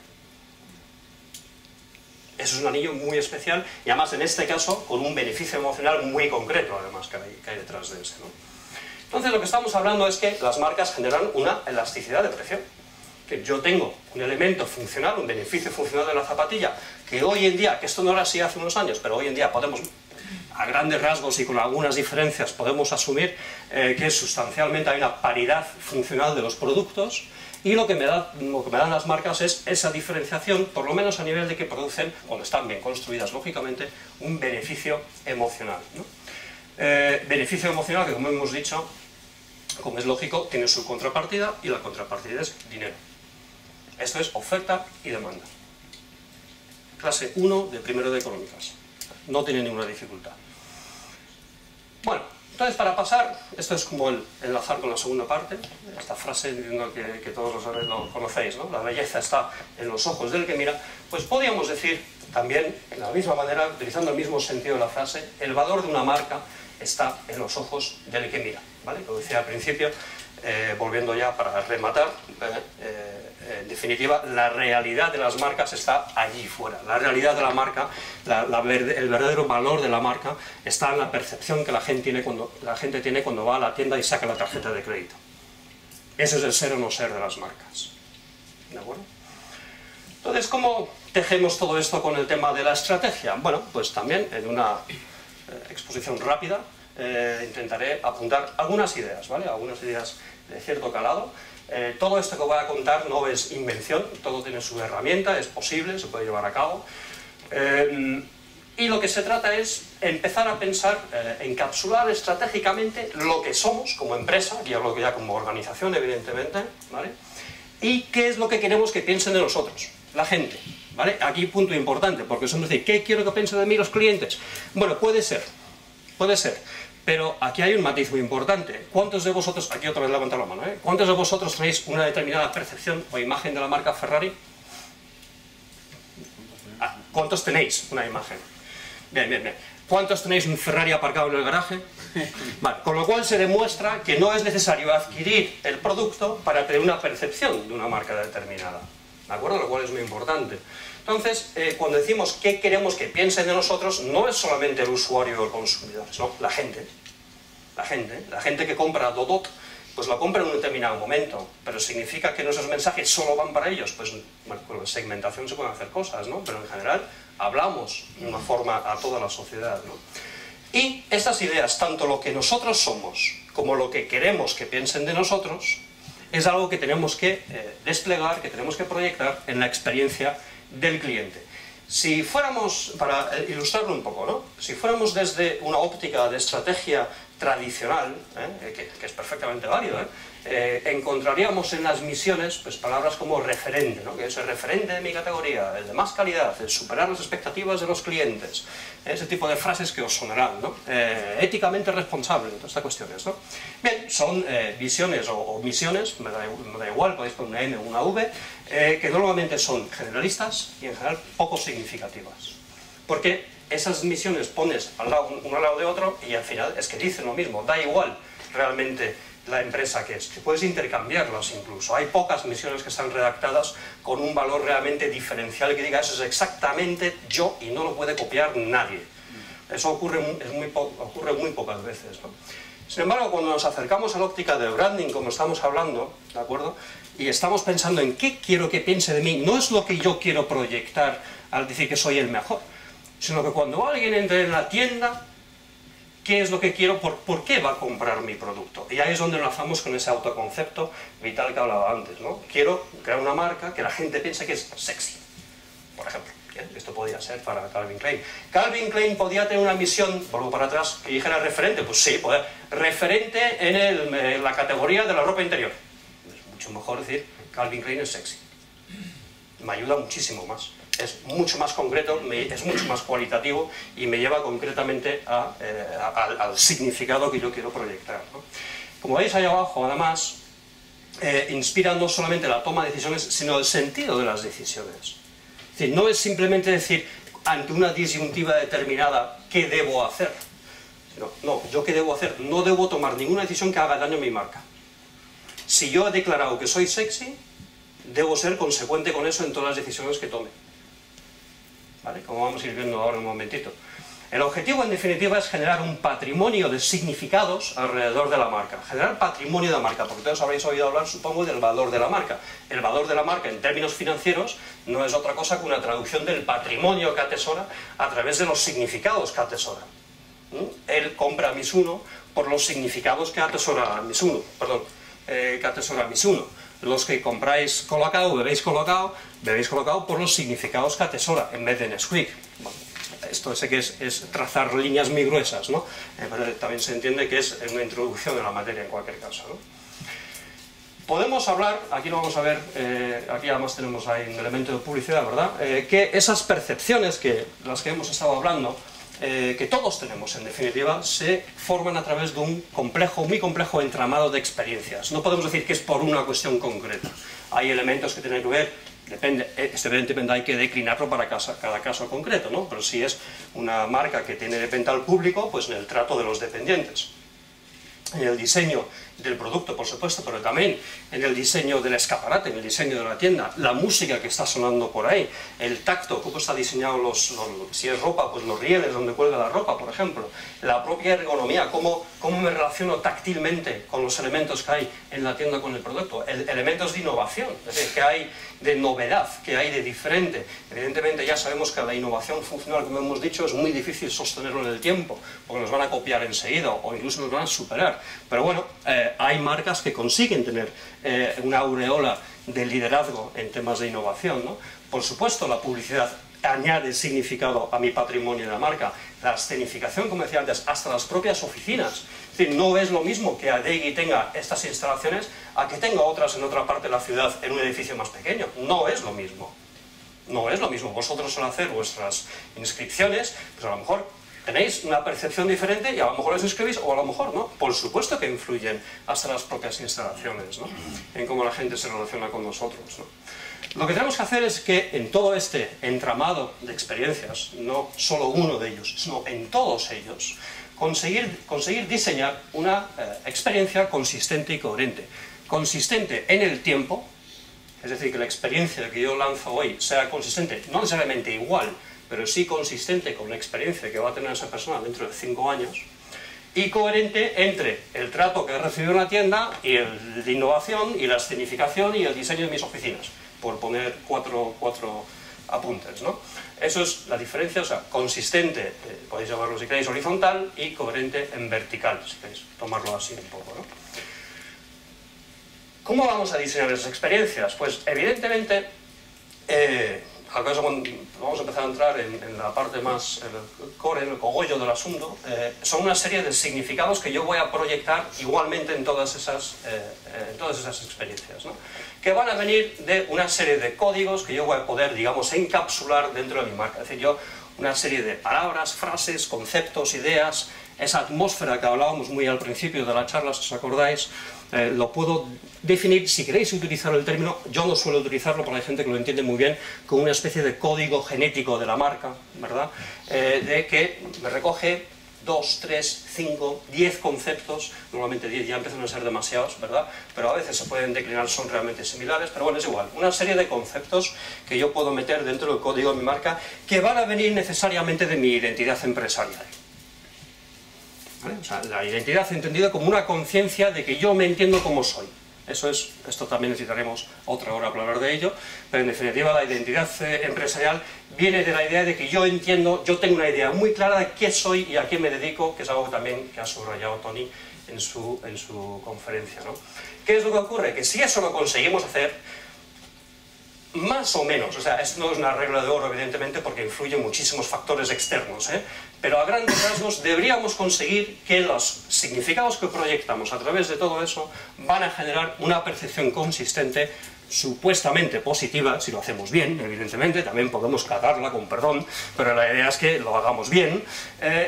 Eso es un anillo muy especial y además en este caso con un beneficio emocional muy concreto además que hay detrás de ese, ¿no? Entonces lo que estamos hablando es que las marcas generan una elasticidad de precio. Que yo tengo un elemento funcional, un beneficio funcional de la zapatilla, que hoy en día, que esto no era así hace unos años, pero hoy en día podemos, a grandes rasgos y con algunas diferencias, podemos asumir que sustancialmente hay una paridad funcional de los productos. Y lo que me dan las marcas es esa diferenciación, por lo menos a nivel de que producen, cuando están bien construidas, lógicamente, un beneficio emocional, ¿no? Beneficio emocional que, como hemos dicho, como es lógico, tiene su contrapartida, y la contrapartida es dinero. Esto es oferta y demanda. Clase 1 de primero de económicas. No tiene ninguna dificultad. Bueno, entonces para pasar, esto es como el enlazar con la segunda parte, esta frase entiendo que todos lo conocéis, ¿no? La belleza está en los ojos del que mira, pues podríamos decir también, de la misma manera, utilizando el mismo sentido de la frase, el valor de una marca está en los ojos del que mira, ¿vale? Como decía al principio, volviendo ya para rematar, en definitiva, la realidad de las marcas está allí fuera. La realidad de la marca, el verdadero valor de la marca está en la percepción que la gente tiene cuando va a la tienda y saca la tarjeta de crédito. Ese es el ser o no ser de las marcas. ¿De acuerdo? Entonces, ¿cómo tejemos todo esto con el tema de la estrategia? Bueno, pues también en una exposición rápida intentaré apuntar algunas ideas, ¿vale? Algunas ideas de cierto calado. Todo esto que voy a contar no es invención, todo tiene su herramienta, es posible, se puede llevar a cabo. Y lo que se trata es empezar a pensar, encapsular estratégicamente lo que somos como empresa, y hablo ya como organización, evidentemente, ¿vale? Y qué es lo que queremos que piensen de nosotros, la gente, ¿vale? Aquí punto importante, porque somos decir, ¿qué quiero que piensen de mí los clientes? Bueno, puede ser, pero aquí hay un matiz muy importante. ¿Cuántos de vosotros, aquí otra vez levantar la mano, ¿cuántos de vosotros tenéis una determinada percepción o imagen de la marca Ferrari? ¿Cuántos tenéis una imagen? Bien. ¿Cuántos tenéis un Ferrari aparcado en el garaje? Vale, con lo cual se demuestra que no es necesario adquirir el producto para tener una percepción de una marca determinada. ¿de acuerdo? Lo cual es muy importante. Entonces, cuando decimos qué queremos que piensen de nosotros, no es solamente el usuario o el consumidor, sino la gente. La gente que compra Dodot, pues la compra en un determinado momento, pero significa que nuestros mensajes solo van para ellos. Pues bueno, con la segmentación se pueden hacer cosas, ¿no? Pero en general hablamos de una forma a toda la sociedad, ¿no? Y estas ideas, tanto lo que nosotros somos como lo que queremos que piensen de nosotros, es algo que tenemos que desplegar, que tenemos que proyectar en la experiencia del cliente. Si fuéramos, para ilustrarlo un poco, ¿no? Si fuéramos desde una óptica de estrategia tradicional, que es perfectamente válido, encontraríamos en las misiones pues, palabras como referente, ¿no? Que es el referente de mi categoría, el de más calidad, el superar las expectativas de los clientes, ese tipo de frases que os sonarán, ¿no? Éticamente responsable, todas estas cuestiones, ¿no? Bien, son visiones o misiones, me da igual, podéis poner una M o una V, que normalmente son generalistas y en general poco significativas. Porque esas misiones pones uno al lado de otro y al final es que dicen lo mismo, da igual realmente la empresa que es, que puedes intercambiarlas incluso. Hay pocas misiones que están redactadas con un valor realmente diferencial que diga eso es exactamente yo y no lo puede copiar nadie. Eso ocurre muy pocas veces, ¿no? Sin embargo, cuando nos acercamos a la óptica del branding, como estamos hablando, ¿de acuerdo? Y estamos pensando en qué quiero que piense de mí, no es lo que yo quiero proyectar al decir que soy el mejor, sino que cuando alguien entre en la tienda, ¿qué es lo que quiero? ¿Por qué va a comprar mi producto? Y ahí es donde enlazamos con ese autoconcepto vital que hablaba antes, ¿no? Quiero crear una marca que la gente piense que es sexy, por ejemplo. Esto podría ser para Calvin Klein. Calvin Klein podía tener una misión, vuelvo para atrás, que dijera referente, pues sí, referente en la categoría de la ropa interior. Es mucho mejor decir Calvin Klein es sexy. Me ayuda muchísimo más. Es mucho más concreto, es mucho más cualitativo y me lleva concretamente al significado que yo quiero proyectar, ¿no? Como veis ahí abajo, además, inspira no solamente la toma de decisiones, sino el sentido de las decisiones. Es decir, no es simplemente decir, ante una disyuntiva determinada, ¿qué debo hacer? No, ¿yo qué debo hacer? No debo tomar ninguna decisión que haga daño a mi marca. Si yo he declarado que soy sexy, debo ser consecuente con eso en todas las decisiones que tome. ¿Vale? Como vamos a ir viendo ahora en un momentito. El objetivo, en definitiva, es generar un patrimonio de significados alrededor de la marca. Generar patrimonio de la marca, porque todos habréis oído hablar, supongo, del valor de la marca. El valor de la marca, en términos financieros, no es otra cosa que una traducción del patrimonio que atesora a través de los significados que atesora. Él compra Mizuno por los significados que atesora Mizuno. Los que compráis Colacao, bebéis Colacao por los significados que atesora, en vez de Nesquik. Bueno, esto sé que es trazar líneas muy gruesas, ¿no? Pero también se entiende que es una introducción de la materia en cualquier caso, ¿no? Podemos hablar, aquí lo vamos a ver, aquí además tenemos ahí un elemento de publicidad, ¿verdad? Que esas percepciones, las que hemos estado hablando, que todos tenemos en definitiva, se forman a través de un muy complejo entramado de experiencias. No podemos decir que es por una cuestión concreta. Hay elementos que tienen que ver, depende, evidentemente hay que declinarlo para cada caso concreto, ¿no? Pero si es una marca que tiene de venta al público, pues en el trato de los dependientes. En el diseño del producto, por supuesto, pero también en el diseño del escaparate, en el diseño de la tienda, la música que está sonando por ahí, el tacto, cómo está diseñado si es ropa, pues los rieles donde cuelga la ropa, por ejemplo, la propia ergonomía, cómo me relaciono táctilmente con los elementos que hay en la tienda con el producto, elementos de innovación, es decir, que hay de novedad, que hay de diferente. Evidentemente ya sabemos que la innovación funcional, como hemos dicho, es muy difícil sostenerlo en el tiempo, porque nos van a copiar enseguida o incluso nos van a superar, pero bueno, hay marcas que consiguen tener una aureola de liderazgo en temas de innovación, ¿no? Por supuesto, la publicidad añade significado a mi patrimonio de la marca. La escenificación, como decía antes, hasta las propias oficinas. Es decir, no es lo mismo que Adegi tenga estas instalaciones a que tenga otras en otra parte de la ciudad en un edificio más pequeño. No es lo mismo. No es lo mismo. Vosotros al hacer vuestras inscripciones, pues a lo mejor tenéis una percepción diferente y a lo mejor os inscribís o a lo mejor no. Por supuesto que influyen hasta las propias instalaciones, ¿no? En cómo la gente se relaciona con nosotros, ¿no? Lo que tenemos que hacer es que en todo este entramado de experiencias, no solo uno de ellos, sino en todos ellos, conseguir diseñar una experiencia consistente y coherente. Consistente en el tiempo, es decir, que la experiencia que yo lanzo hoy sea consistente, no necesariamente igual, pero sí consistente con la experiencia que va a tener esa persona dentro de 5 años, y coherente entre el trato que he recibido en la tienda y el de innovación y la escenificación y el diseño de mis oficinas, por poner cuatro apuntes, ¿no? Eso es la diferencia, o sea, consistente, podéis llamarlo si queréis horizontal, y coherente en vertical, si queréis tomarlo así un poco, ¿no? ¿Cómo vamos a diseñar esas experiencias? Pues evidentemente, vamos a empezar a entrar en la parte más, el core, en el cogollo del asunto. Son una serie de significados que yo voy a proyectar igualmente en todas esas experiencias, ¿no? Que van a venir de una serie de códigos que yo voy a poder, digamos, encapsular dentro de mi marca. Es decir, yo una serie de palabras, frases, conceptos, ideas, esa atmósfera que hablábamos muy al principio de la charla, si os acordáis, lo puedo definir, si queréis utilizar el término, yo no suelo utilizarlo, pero hay gente que lo entiende muy bien, como una especie de código genético de la marca, ¿verdad? De que me recoge 2, 3, 5, 10 conceptos, normalmente 10 ya empiezan a ser demasiados, ¿verdad? Pero a veces se pueden declinar, son realmente similares, pero bueno, es igual. Una serie de conceptos que yo puedo meter dentro del código de mi marca que van a venir necesariamente de mi identidad empresarial. ¿Vale? O sea, la identidad entendida como una conciencia de que yo me entiendo como soy. Esto también necesitaremos otra hora para hablar de ello, pero en definitiva la identidad empresarial viene de la idea de que yo entiendo, yo tengo una idea muy clara de qué soy y a qué me dedico, que es algo también que ha subrayado Tony en su conferencia, ¿no? ¿Qué es lo que ocurre? Que si eso lo conseguimos hacer, más o menos, o sea, esto no es una regla de oro evidentemente porque influyen muchísimos factores externos, pero a grandes rasgos deberíamos conseguir que los significados que proyectamos a través de todo eso van a generar una percepción consistente, supuestamente positiva, si lo hacemos bien, evidentemente, también podemos cagarla con perdón, pero la idea es que lo hagamos bien,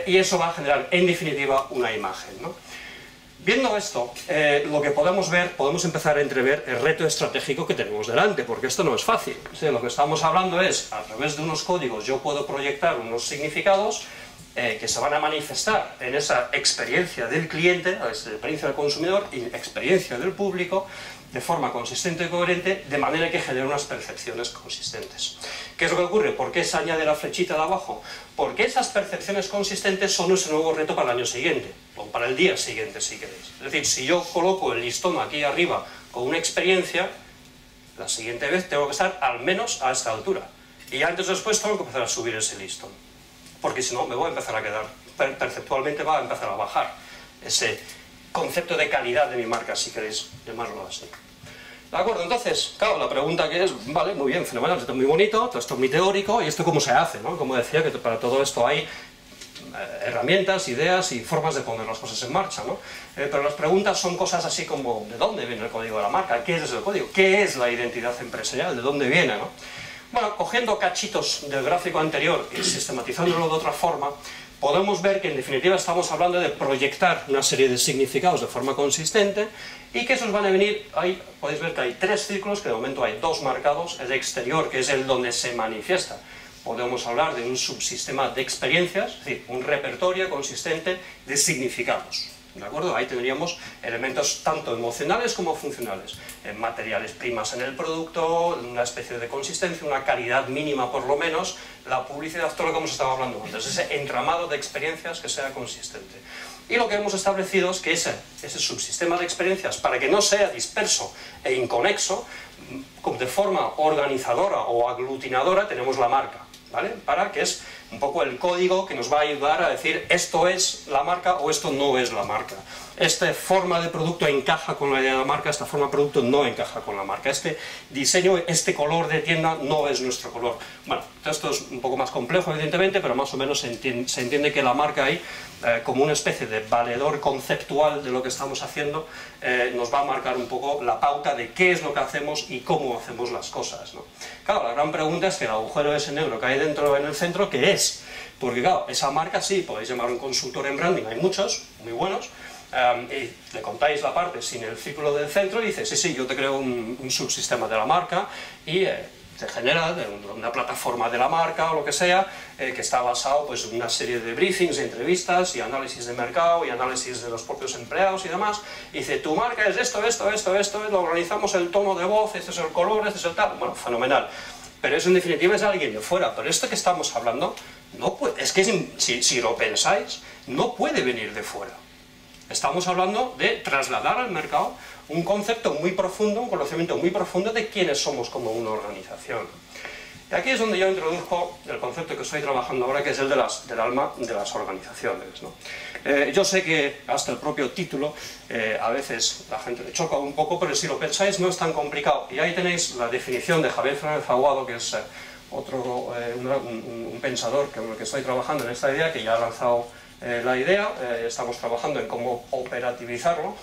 y eso va a generar en definitiva una imagen, ¿no? Viendo esto, lo que podemos ver, podemos empezar a entrever el reto estratégico que tenemos delante, porque esto no es fácil. O sea, lo que estamos hablando es, a través de unos códigos yo puedo proyectar unos significados que se van a manifestar en esa experiencia del cliente, la experiencia del consumidor y experiencia del público, de forma consistente y coherente, de manera que genere unas percepciones consistentes. ¿Qué es lo que ocurre? ¿Por qué se añade la flechita de abajo? Porque esas percepciones consistentes son ese nuevo reto para el año siguiente, o para el día siguiente, si queréis. Es decir, si yo coloco el listón aquí arriba con una experiencia, la siguiente vez tengo que estar al menos a esta altura. Y antes o después tengo que empezar a subir ese listón. Porque si no, me voy a empezar a quedar, perceptualmente va a empezar a bajar ese concepto de calidad de mi marca, si queréis llamarlo así. ¿De acuerdo? Entonces, claro, la pregunta que es, vale, muy bien, fenomenal, esto es muy bonito, todo esto es muy teórico, ¿y esto cómo se hace? ¿No? Como decía, que para todo esto hay herramientas, ideas y formas de poner las cosas en marcha, ¿no? Pero las preguntas son cosas así como, ¿de dónde viene el código de la marca? ¿Qué es ese código? ¿Qué es la identidad empresarial? ¿De dónde viene? ¿No? Bueno, cogiendo cachitos del gráfico anterior y sistematizándolo de otra forma, podemos ver que en definitiva estamos hablando de proyectar una serie de significados de forma consistente y que esos van a venir, ahí podéis ver que hay 3 círculos, que de momento hay 2 marcados, el exterior, que es el donde se manifiesta. Podemos hablar de un subsistema de experiencias, es decir, un repertorio consistente de significados. ¿De acuerdo? Ahí tendríamos elementos tanto emocionales como funcionales, materiales primas en el producto, una especie de consistencia, una calidad mínima por lo menos, la publicidad, todo lo que hemos estado hablando antes, ese entramado de experiencias que sea consistente. Y lo que hemos establecido es que ese subsistema de experiencias, para que no sea disperso e inconexo, de forma organizadora o aglutinadora, tenemos la marca, ¿vale? Para que es un poco el código que nos va a ayudar a decir esto es la marca o esto no es la marca. Esta forma de producto encaja con la idea de la marca, esta forma de producto no encaja con la marca. Este diseño, este color de tienda no es nuestro color. Bueno, esto es un poco más complejo evidentemente, pero más o menos se entiende que la marca ahí, como una especie de valedor conceptual de lo que estamos haciendo, nos va a marcar un poco la pauta de qué es lo que hacemos y cómo hacemos las cosas, ¿no? Claro, la gran pregunta es que el agujero ese negro que hay dentro en el centro, ¿qué es? Porque claro, esa marca sí, podéis llamar un consultor en branding, hay muchos, muy buenos, y le contáis la parte sin el círculo del centro y dice, sí, yo te creo un subsistema de la marca y se genera de una plataforma de la marca o lo que sea, que está basado pues, en una serie de briefings, entrevistas y análisis de mercado y análisis de los propios empleados y demás, y dice, tu marca es esto, lo organizamos el tono de voz, este es el color, este es el tal, bueno, fenomenal. Pero eso en definitiva es alguien de fuera, pero esto que estamos hablando, no puede, es que si lo pensáis, no puede venir de fuera. Estamos hablando de trasladar al mercado un concepto muy profundo, un conocimiento muy profundo de quiénes somos como una organización. Y aquí es donde yo introduzco el concepto que estoy trabajando ahora, que es el del alma de las organizaciones, ¿no? Yo sé que hasta el propio título a veces la gente le choca un poco, pero si lo pensáis no es tan complicado. Y ahí tenéis la definición de Javier Fernández Aguado, que es un pensador con el que estoy trabajando en esta idea, que ya ha lanzado la idea, estamos trabajando en cómo operativizarlo,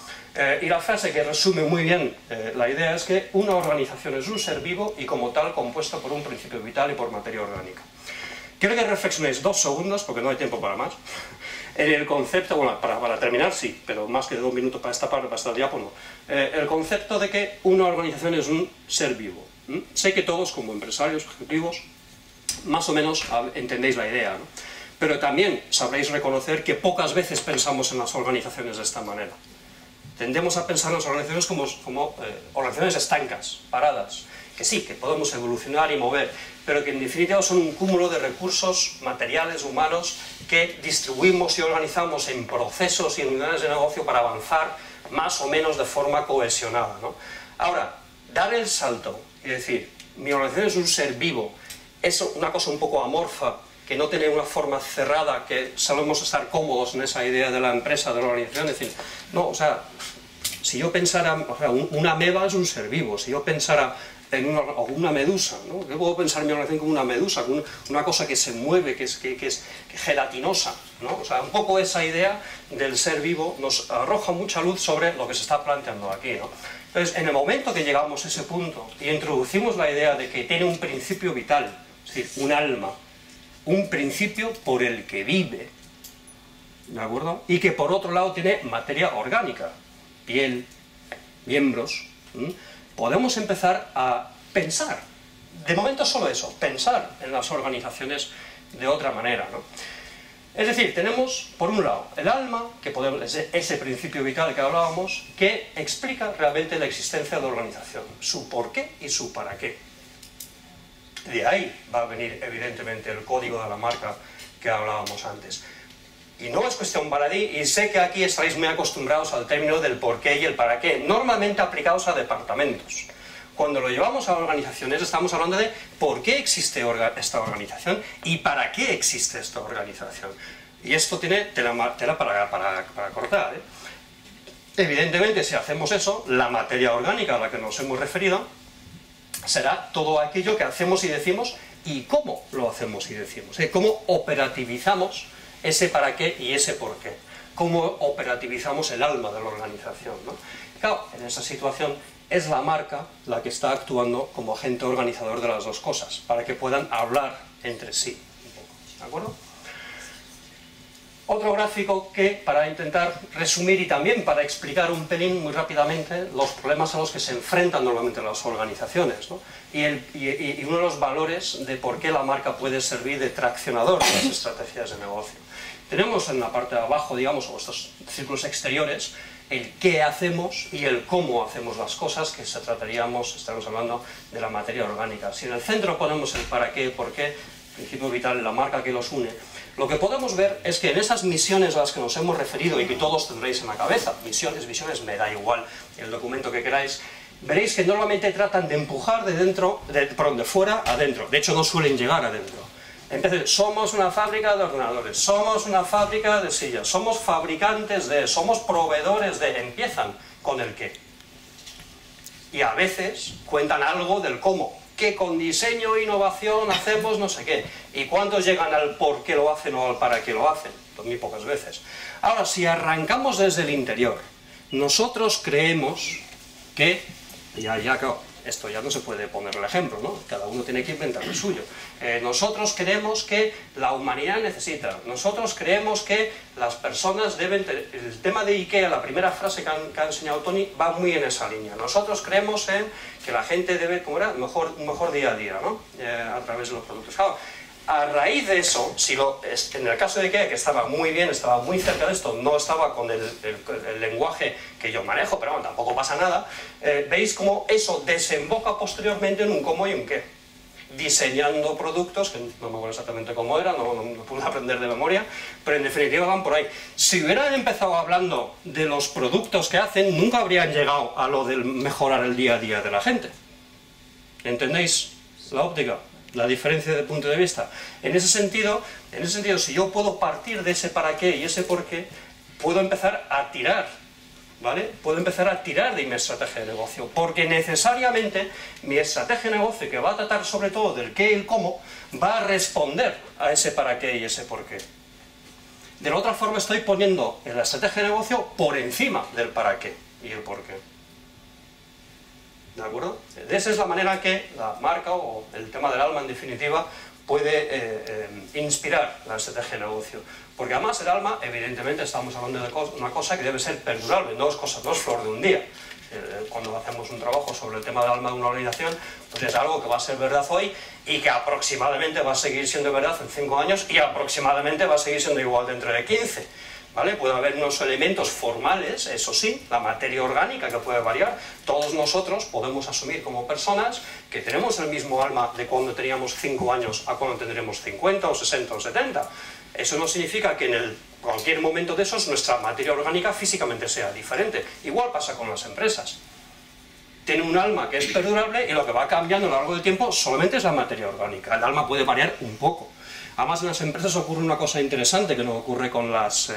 y la frase que resume muy bien la idea es que una organización es un ser vivo y como tal compuesto por un principio vital y por materia orgánica. Quiero que reflexionéis 2 segundos, porque no hay tiempo para más, en el concepto, bueno, para terminar sí, pero más que 2 minutos para esta parte, para esta diapo no, el concepto de que una organización es un ser vivo. Sé que todos como empresarios ejecutivos más o menos entendéis la idea, ¿no? Pero también sabréis reconocer que pocas veces pensamos en las organizaciones de esta manera. Tendemos a pensar en las organizaciones como organizaciones estancas, paradas, que sí, que podemos evolucionar y mover, pero que en definitiva son un cúmulo de recursos materiales, humanos, que distribuimos y organizamos en procesos y en unidades de negocio para avanzar más o menos de forma cohesionada, ¿no? Ahora, dar el salto y decir, mi organización es un ser vivo, es una cosa un poco amorfa, que no tiene una forma cerrada, que solemos estar cómodos en esa idea de la empresa, de la organización, decir, no, o sea, si yo pensara, o sea, una ameba es un ser vivo, si yo pensara en una medusa, ¿no? Yo puedo pensar en mi organización como una medusa, como una cosa que se mueve, que es gelatinosa, ¿no? O sea, un poco esa idea del ser vivo nos arroja mucha luz sobre lo que se está planteando aquí, ¿no? Entonces, en el momento que llegamos a ese punto y introducimos la idea de que tiene un principio vital, es decir, un alma, un principio por el que vive, ¿de acuerdo? Y que por otro lado tiene materia orgánica, piel, miembros, podemos empezar a pensar, de momento solo eso, pensar en las organizaciones de otra manera, ¿no? Es decir, tenemos, por un lado, el alma, que podemos, ese principio vital que hablábamos, que explica realmente la existencia de la organización, su por qué y su para qué. De ahí va a venir, evidentemente, el código de la marca que hablábamos antes. Y no es cuestión baladí, y sé que aquí estaréis muy acostumbrados al término del por qué y el para qué, normalmente aplicados a departamentos. Cuando lo llevamos a organizaciones estamos hablando de por qué existe esta organización y para qué existe esta organización. Y esto tiene tela para cortar, ¿eh? Evidentemente, si hacemos eso, la materia orgánica a la que nos hemos referido será todo aquello que hacemos y decimos y cómo lo hacemos y decimos, cómo operativizamos ese para qué y ese por qué, cómo operativizamos el alma de la organización, ¿no? Claro, en esa situación es la marca la que está actuando como agente organizador de las dos cosas, para que puedan hablar entre sí un poco, ¿de acuerdo? Otro gráfico que, para intentar resumir y también para explicar un pelín muy rápidamente los problemas a los que se enfrentan normalmente las organizaciones, ¿no? y uno de los valores de por qué la marca puede servir de traccionador de las estrategias de negocio. Tenemos en la parte de abajo, digamos, o estos círculos exteriores, el qué hacemos y el cómo hacemos las cosas, que estamos hablando de la materia orgánica. Si en el centro ponemos el para qué, por qué, principio vital, la marca que los une, lo que podemos ver es que en esas misiones a las que nos hemos referido y que todos tendréis en la cabeza, misiones, visiones, me da igual el documento que queráis, veréis que normalmente tratan de empujar de fuera a adentro, de hecho no suelen llegar adentro. Entonces, somos una fábrica de ordenadores, somos una fábrica de sillas, somos fabricantes de, somos proveedores de, empiezan con el qué. Y a veces cuentan algo del cómo, que con diseño e innovación hacemos no sé qué. ¿Y cuántos llegan al por qué lo hacen o al para qué lo hacen? Pues muy pocas veces. Ahora, si arrancamos desde el interior, nosotros creemos que, claro, esto ya no se puede poner el ejemplo, ¿no? Cada uno tiene que inventar el suyo. Nosotros creemos que la humanidad necesita, nosotros creemos que las personas deben tener, el tema de IKEA, la primera frase que ha enseñado Tony, va muy en esa línea. Nosotros creemos en que la gente debe, ¿cómo era? Un mejor día a día, ¿no? A través de los productos. Claro, a raíz de eso, en el caso de IKEA, que estaba muy bien, estaba muy cerca de esto, no estaba con el lenguaje que yo manejo, pero bueno, tampoco pasa nada, veis cómo eso desemboca posteriormente en un cómo y un qué. Diseñando productos, que no me acuerdo exactamente cómo era, no pude aprender de memoria, pero en definitiva van por ahí. Si hubieran empezado hablando de los productos que hacen, nunca habrían llegado a lo de mejorar el día a día de la gente. ¿Entendéis la óptica? La diferencia de punto de vista. En ese sentido, si yo puedo partir de ese para qué y ese por qué, puedo empezar a tirar, ¿vale? Puedo empezar a tirar de mi estrategia de negocio, porque necesariamente mi estrategia de negocio, que va a tratar sobre todo del qué y el cómo, va a responder a ese para qué y ese por qué. De la otra forma estoy poniendo en la estrategia de negocio por encima del para qué y el por qué. ¿De acuerdo? Esa es la manera que la marca o el tema del alma, en definitiva, puede inspirar la estrategia de negocio. Porque además el alma, evidentemente, estamos hablando de una cosa que debe ser perdurable, no es flor de un día. Cuando hacemos un trabajo sobre el tema del alma de una organización, pues es algo que va a ser verdad hoy y que aproximadamente va a seguir siendo verdad en 5 años y aproximadamente va a seguir siendo igual dentro de 15. ¿Vale? Puede haber unos elementos formales, eso sí, la materia orgánica que puede variar. Todos nosotros podemos asumir como personas que tenemos el mismo alma de cuando teníamos 5 años a cuando tendremos 50 o 60 o 70. Eso no significa que en cualquier momento de esos nuestra materia orgánica físicamente sea diferente. Igual pasa con las empresas. Tiene un alma que es perdurable y lo que va cambiando a lo largo del tiempo solamente es la materia orgánica. El alma puede variar un poco. Además, en las empresas ocurre una cosa interesante que no ocurre con las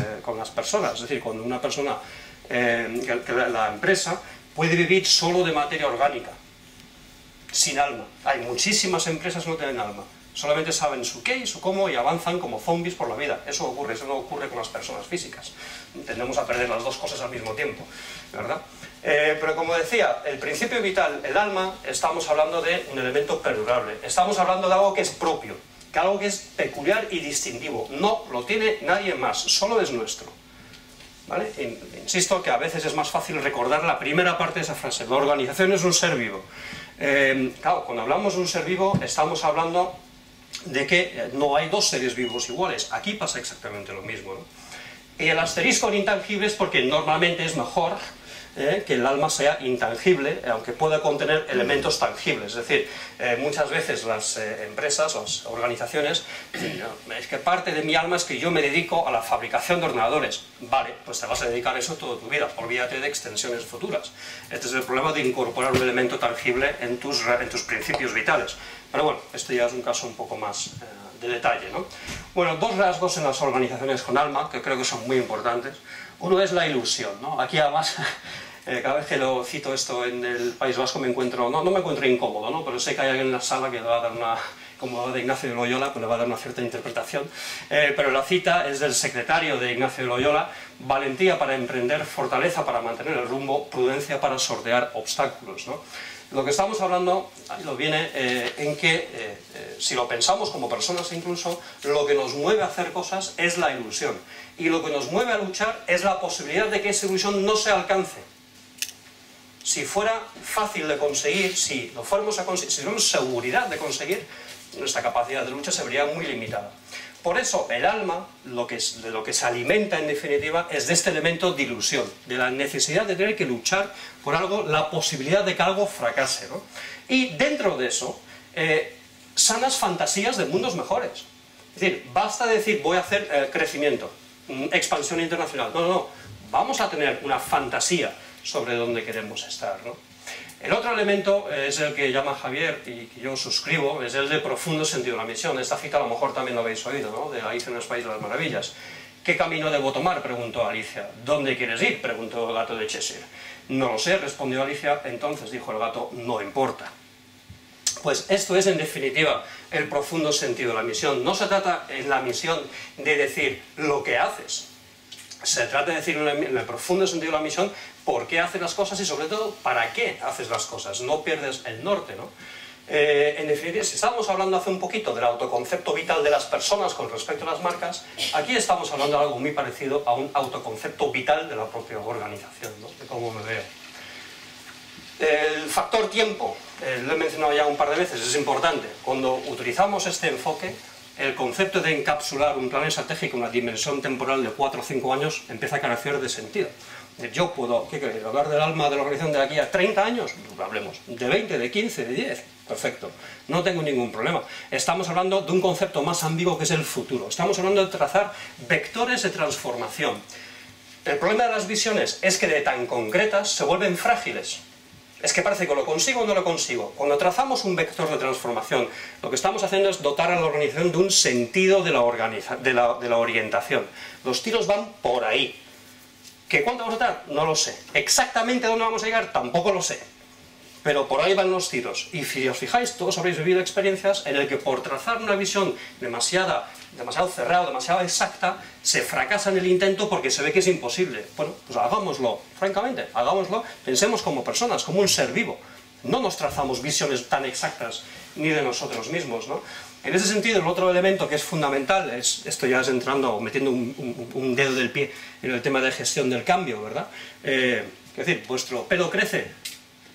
personas. Es decir, cuando una persona, la empresa, puede vivir solo de materia orgánica, sin alma. Hay muchísimas empresas que no tienen alma. Solamente saben su qué y su cómo y avanzan como zombies por la vida. Eso no ocurre con las personas físicas. Tendemos a perder las dos cosas al mismo tiempo, ¿verdad? Pero como decía, el principio vital, el alma, estamos hablando de un elemento perdurable. Estamos hablando de algo que es propio, que algo que es peculiar y distintivo. No lo tiene nadie más, solo es nuestro. ¿Vale? Insisto que a veces es más fácil recordar la primera parte de esa frase. La organización es un ser vivo. Claro, cuando hablamos de un ser vivo, estamos hablando de que no hay dos seres vivos iguales. Aquí pasa exactamente lo mismo, ¿no? Y el asterisco en intangible es porque normalmente es mejor que el alma sea intangible, aunque pueda contener elementos tangibles. Es decir, muchas veces las empresas, las organizaciones, dicen, no, es que parte de mi alma es que yo me dedico a la fabricación de ordenadores. Vale, pues te vas a dedicar a eso toda tu vida, olvídate de extensiones futuras. Este es el problema de incorporar un elemento tangible en tus principios vitales. Pero bueno, este ya es un caso un poco más de detalle, ¿no? Bueno, dos rasgos en las organizaciones con alma, que creo que son muy importantes. Uno es la ilusión, ¿no? Aquí además, cada vez que lo cito esto en el País Vasco me encuentro, no me encuentro incómodo, ¿no? Pero sé que hay alguien en la sala que le va a dar una, como de Ignacio de Loyola, pues le va a dar una cierta interpretación. Pero la cita es del secretario de Ignacio de Loyola: valentía para emprender, fortaleza para mantener el rumbo, prudencia para sortear obstáculos, ¿no? Lo que estamos hablando, ahí lo viene, en que, si lo pensamos como personas incluso, lo que nos mueve a hacer cosas es la ilusión. Y lo que nos mueve a luchar es la posibilidad de que esa ilusión no se alcance. Si fuera fácil de conseguir, si lo fuéramos a conseguir, si tuviéramos seguridad de conseguir, nuestra capacidad de lucha se vería muy limitada. Por eso el alma, de lo que se alimenta en definitiva, es de este elemento de ilusión, de la necesidad de tener que luchar por algo, la posibilidad de que algo fracase, ¿no? Y dentro de eso, sanas fantasías de mundos mejores. Es decir, basta decir voy a hacer crecimiento, expansión internacional. No, vamos a tener una fantasía sobre dónde queremos estar, ¿no? El otro elemento es el que llama Javier y que yo suscribo, es el de profundo sentido de la misión. Esta cita a lo mejor también lo habéis oído, ¿no? De Alicia en el País de las Maravillas. ¿Qué camino debo tomar?, preguntó Alicia. ¿Dónde quieres ir?, preguntó el gato de Cheshire. No lo sé, respondió Alicia. Entonces dijo el gato, no importa. Pues esto es en definitiva el profundo sentido de la misión. No se trata en la misión de decir lo que haces. Se trata de decir en el profundo sentido de la misión por qué haces las cosas y sobre todo para qué haces las cosas, no pierdes el norte, ¿no? En definitiva, si estábamos hablando hace un poquito del autoconcepto vital de las personas con respecto a las marcas, aquí estamos hablando de algo muy parecido a un autoconcepto vital de la propia organización, ¿no? De cómo me veo. El factor tiempo, lo he mencionado ya un par de veces, es importante. Cuando utilizamos este enfoque, el concepto de encapsular un plan estratégico en una dimensión temporal de 4 o 5 años empieza a carecer de sentido. Yo puedo, ¿qué queréis? ¿Hablar del alma de la organización de aquí a 30 años? Pues hablemos. ¿De 20, de 15, de 10? Perfecto. No tengo ningún problema. Estamos hablando de un concepto más ambiguo que es el futuro. Estamos hablando de trazar vectores de transformación. El problema de las visiones es que de tan concretas se vuelven frágiles. Es que parece que lo consigo o no lo consigo. Cuando trazamos un vector de transformación, lo que estamos haciendo es dotar a la organización de un sentido de la orientación. Los tiros van por ahí. ¿Que cuánto vamos a tratar? No lo sé. ¿Exactamente a dónde vamos a llegar? Tampoco lo sé. Pero por ahí van los tiros. Y si os fijáis, todos habréis vivido experiencias en las que por trazar una visión demasiado cerrada, demasiado exacta, se fracasa en el intento porque se ve que es imposible. Bueno, pues hagámoslo, francamente, hagámoslo, pensemos como personas, como un ser vivo. No nos trazamos visiones tan exactas ni de nosotros mismos, ¿no? En ese sentido, el otro elemento que es fundamental, esto ya es entrando o metiendo un dedo del pie en el tema de gestión del cambio, ¿verdad? Es decir, vuestro pelo crece,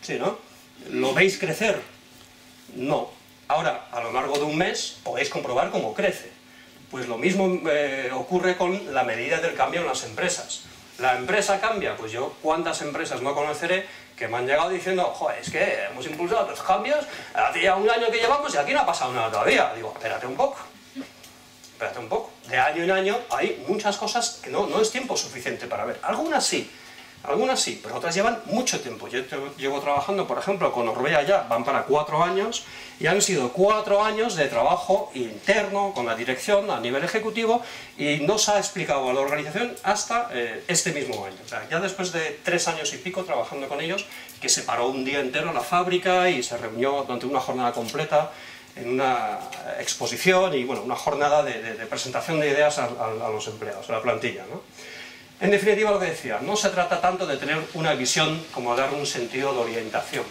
¿sí, no? ¿Lo veis crecer? No. Ahora, a lo largo de un mes, podéis comprobar cómo crece. Pues lo mismo ocurre con la medida del cambio en las empresas. ¿La empresa cambia? Pues yo, ¿cuántas empresas no conoceré que me han llegado diciendo, joder, es que hemos impulsado los cambios, hace ya un año que llevamos y aquí no ha pasado nada todavía? Digo, espérate un poco. Espérate un poco. De año en año hay muchas cosas que no es tiempo suficiente para ver. Algunas sí, pero otras llevan mucho tiempo. Yo llevo trabajando, por ejemplo, con Orbea ya, van para 4 años, y han sido 4 años de trabajo interno con la dirección a nivel ejecutivo, y no se ha explicado a la organización hasta este mismo año. O sea, ya después de 3 años y pico trabajando con ellos, que se paró un día entero la fábrica y se reunió durante una jornada completa en una exposición y, bueno, una jornada de presentación de ideas a los empleados, a la plantilla, ¿no? En definitiva, lo que decía, no se trata tanto de tener una visión como dar un sentido de orientación.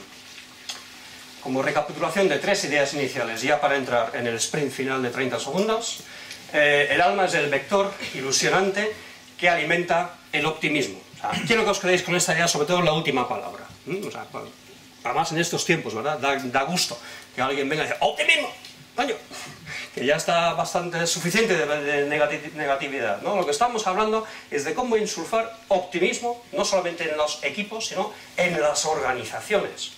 Como recapitulación de 3 ideas iniciales, ya para entrar en el sprint final de 30 segundos, el alma es el vector ilusionante que alimenta el optimismo. O sea, quiero que os quedéis con esta idea, sobre todo la última palabra. O sea, además en estos tiempos, ¿verdad? Da gusto que alguien venga y diga, ¡optimismo! ¡Coño! Que ya está bastante suficiente de negatividad, ¿no? Lo que estamos hablando es de cómo insulfar optimismo, no solamente en los equipos, sino en las organizaciones.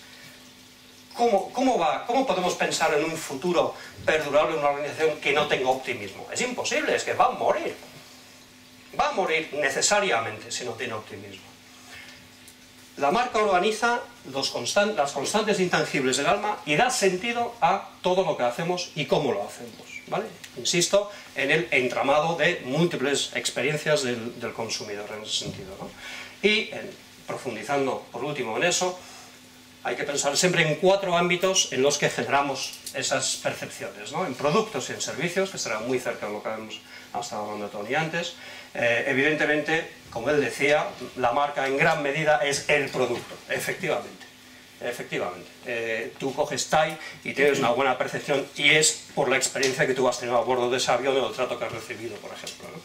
¿Cómo podemos pensar en un futuro perdurable en una organización que no tenga optimismo? Es imposible, es que va a morir. Va a morir necesariamente si no tiene optimismo. La marca organiza las constantes intangibles del alma y da sentido a todo lo que hacemos y cómo lo hacemos, ¿vale? Insisto en el entramado de múltiples experiencias del consumidor en ese sentido, ¿no? Y profundizando por último en eso, hay que pensar siempre en 4 ámbitos en los que generamos esas percepciones, ¿no? En productos y en servicios, que estará muy cerca de lo que hemos estado hablando Tony antes. Evidentemente, como él decía, la marca en gran medida es el producto, efectivamente. Tú coges TAI y tienes una buena percepción y es por la experiencia que tú has tenido a bordo de ese avión o el trato que has recibido, por ejemplo, ¿no?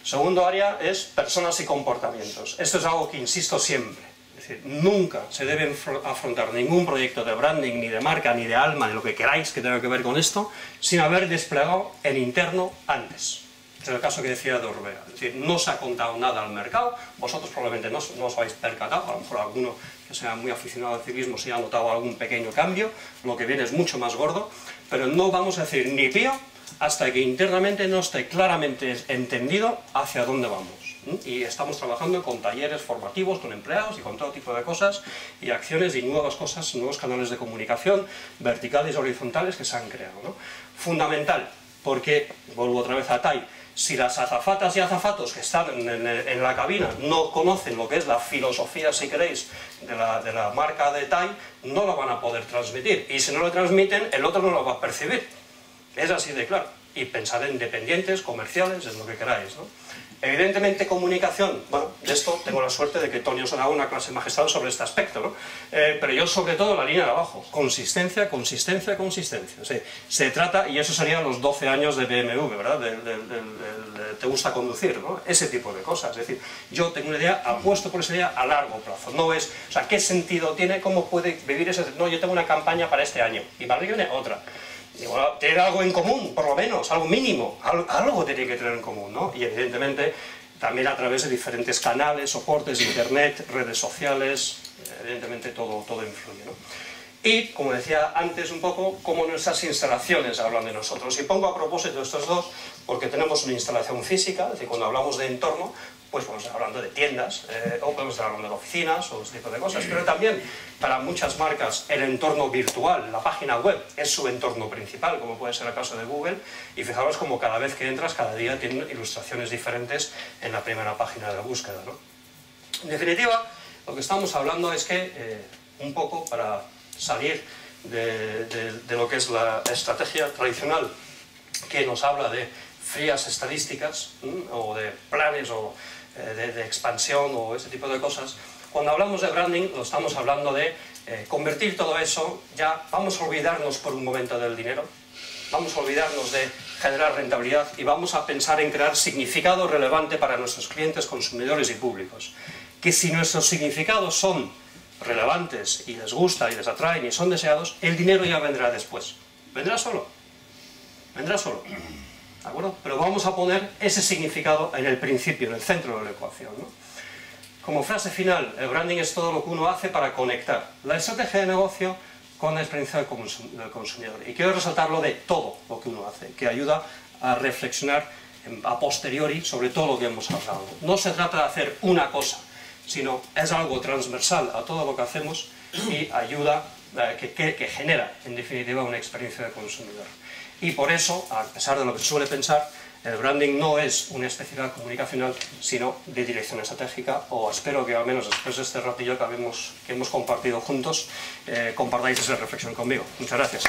Segundo área es personas y comportamientos. Esto es algo que insisto siempre. Es decir, nunca se debe afrontar ningún proyecto de branding, ni de marca, ni de alma, de lo que queráis que tenga que ver con esto, sin haber desplegado el interno antes. Es el caso que decía de Orbea. Es decir, no se ha contado nada al mercado, vosotros probablemente no os habéis percatado, a lo mejor alguno que sea muy aficionado al ciclismo sí ha notado algún pequeño cambio, lo que viene es mucho más gordo, pero no vamos a decir ni pío hasta que internamente no esté claramente entendido hacia dónde vamos. Y estamos trabajando con talleres formativos, con empleados y con todo tipo de cosas y acciones y nuevas cosas, nuevos canales de comunicación verticales y horizontales que se han creado, ¿no? Fundamental, porque, vuelvo otra vez a TAI, si las azafatas y azafatos que están en la cabina no conocen lo que es la filosofía, si queréis, de la marca de TAI, no lo van a poder transmitir. Y si no lo transmiten, el otro no lo va a percibir. Es así de claro. y pensar en dependientes, comerciales, en lo que queráis, ¿no? Evidentemente comunicación, bueno, de esto tengo la suerte de que Tony os ha dado una clase magistral sobre este aspecto, ¿no? Pero yo sobre todo la línea de abajo, consistencia, consistencia, consistencia. O sea, se trata, y eso serían los 12 años de BMW, ¿verdad? Te gusta conducir, ¿no? Ese tipo de cosas. Es decir, yo tengo una idea, apuesto por esa idea a largo plazo. No es, o sea, ¿qué sentido tiene? ¿Cómo puede vivir ese? No, yo tengo una campaña para este año y para el que viene otra. Y bueno, tener algo en común, por lo menos, algo mínimo, algo tiene que tener en común, ¿no? Y evidentemente también a través de diferentes canales, soportes, internet, redes sociales, evidentemente todo influye, ¿no? Y, como decía antes un poco, cómo nuestras instalaciones hablan de nosotros. Y pongo a propósito estos dos, porque tenemos una instalación física, es decir, cuando hablamos de entorno, pues podemos estar hablando de tiendas, o podemos estar hablando de oficinas, o ese tipo de cosas, pero también para muchas marcas el entorno virtual, la página web, es su entorno principal, como puede ser el caso de Google, y fijaros como cada vez que entras, cada día tienen ilustraciones diferentes en la primera página de la búsqueda, ¿no? En definitiva, lo que estamos hablando es que, un poco para salir de lo que es la estrategia tradicional, que nos habla de frías estadísticas, o de planes, o de expansión, o ese tipo de cosas. Cuando hablamos de branding, lo estamos hablando de convertir todo eso, ya vamos a olvidarnos por un momento del dinero, vamos a olvidarnos de generar rentabilidad y vamos a pensar en crear significado relevante para nuestros clientes, consumidores y públicos. Que si nuestros significados son relevantes y les gusta y les atraen y son deseados, el dinero ya vendrá después. Vendrá solo. Vendrá solo. ¿De acuerdo? Pero vamos a poner ese significado en el principio, en el centro de la ecuación, ¿no? Como frase final, el branding es todo lo que uno hace para conectar la estrategia de negocio con la experiencia del consumidor. Y quiero resaltar lo de todo lo que uno hace, que ayuda a reflexionar a posteriori sobre todo lo que hemos hablado. No se trata de hacer una cosa, sino es algo transversal a todo lo que hacemos y ayuda, que genera, en definitiva, una experiencia de consumidor. Y por eso, a pesar de lo que se suele pensar, el branding no es una especialidad comunicacional, sino de dirección estratégica, o espero que al menos después de este ratillo que hemos compartido juntos, compartáis esa reflexión conmigo. Muchas gracias.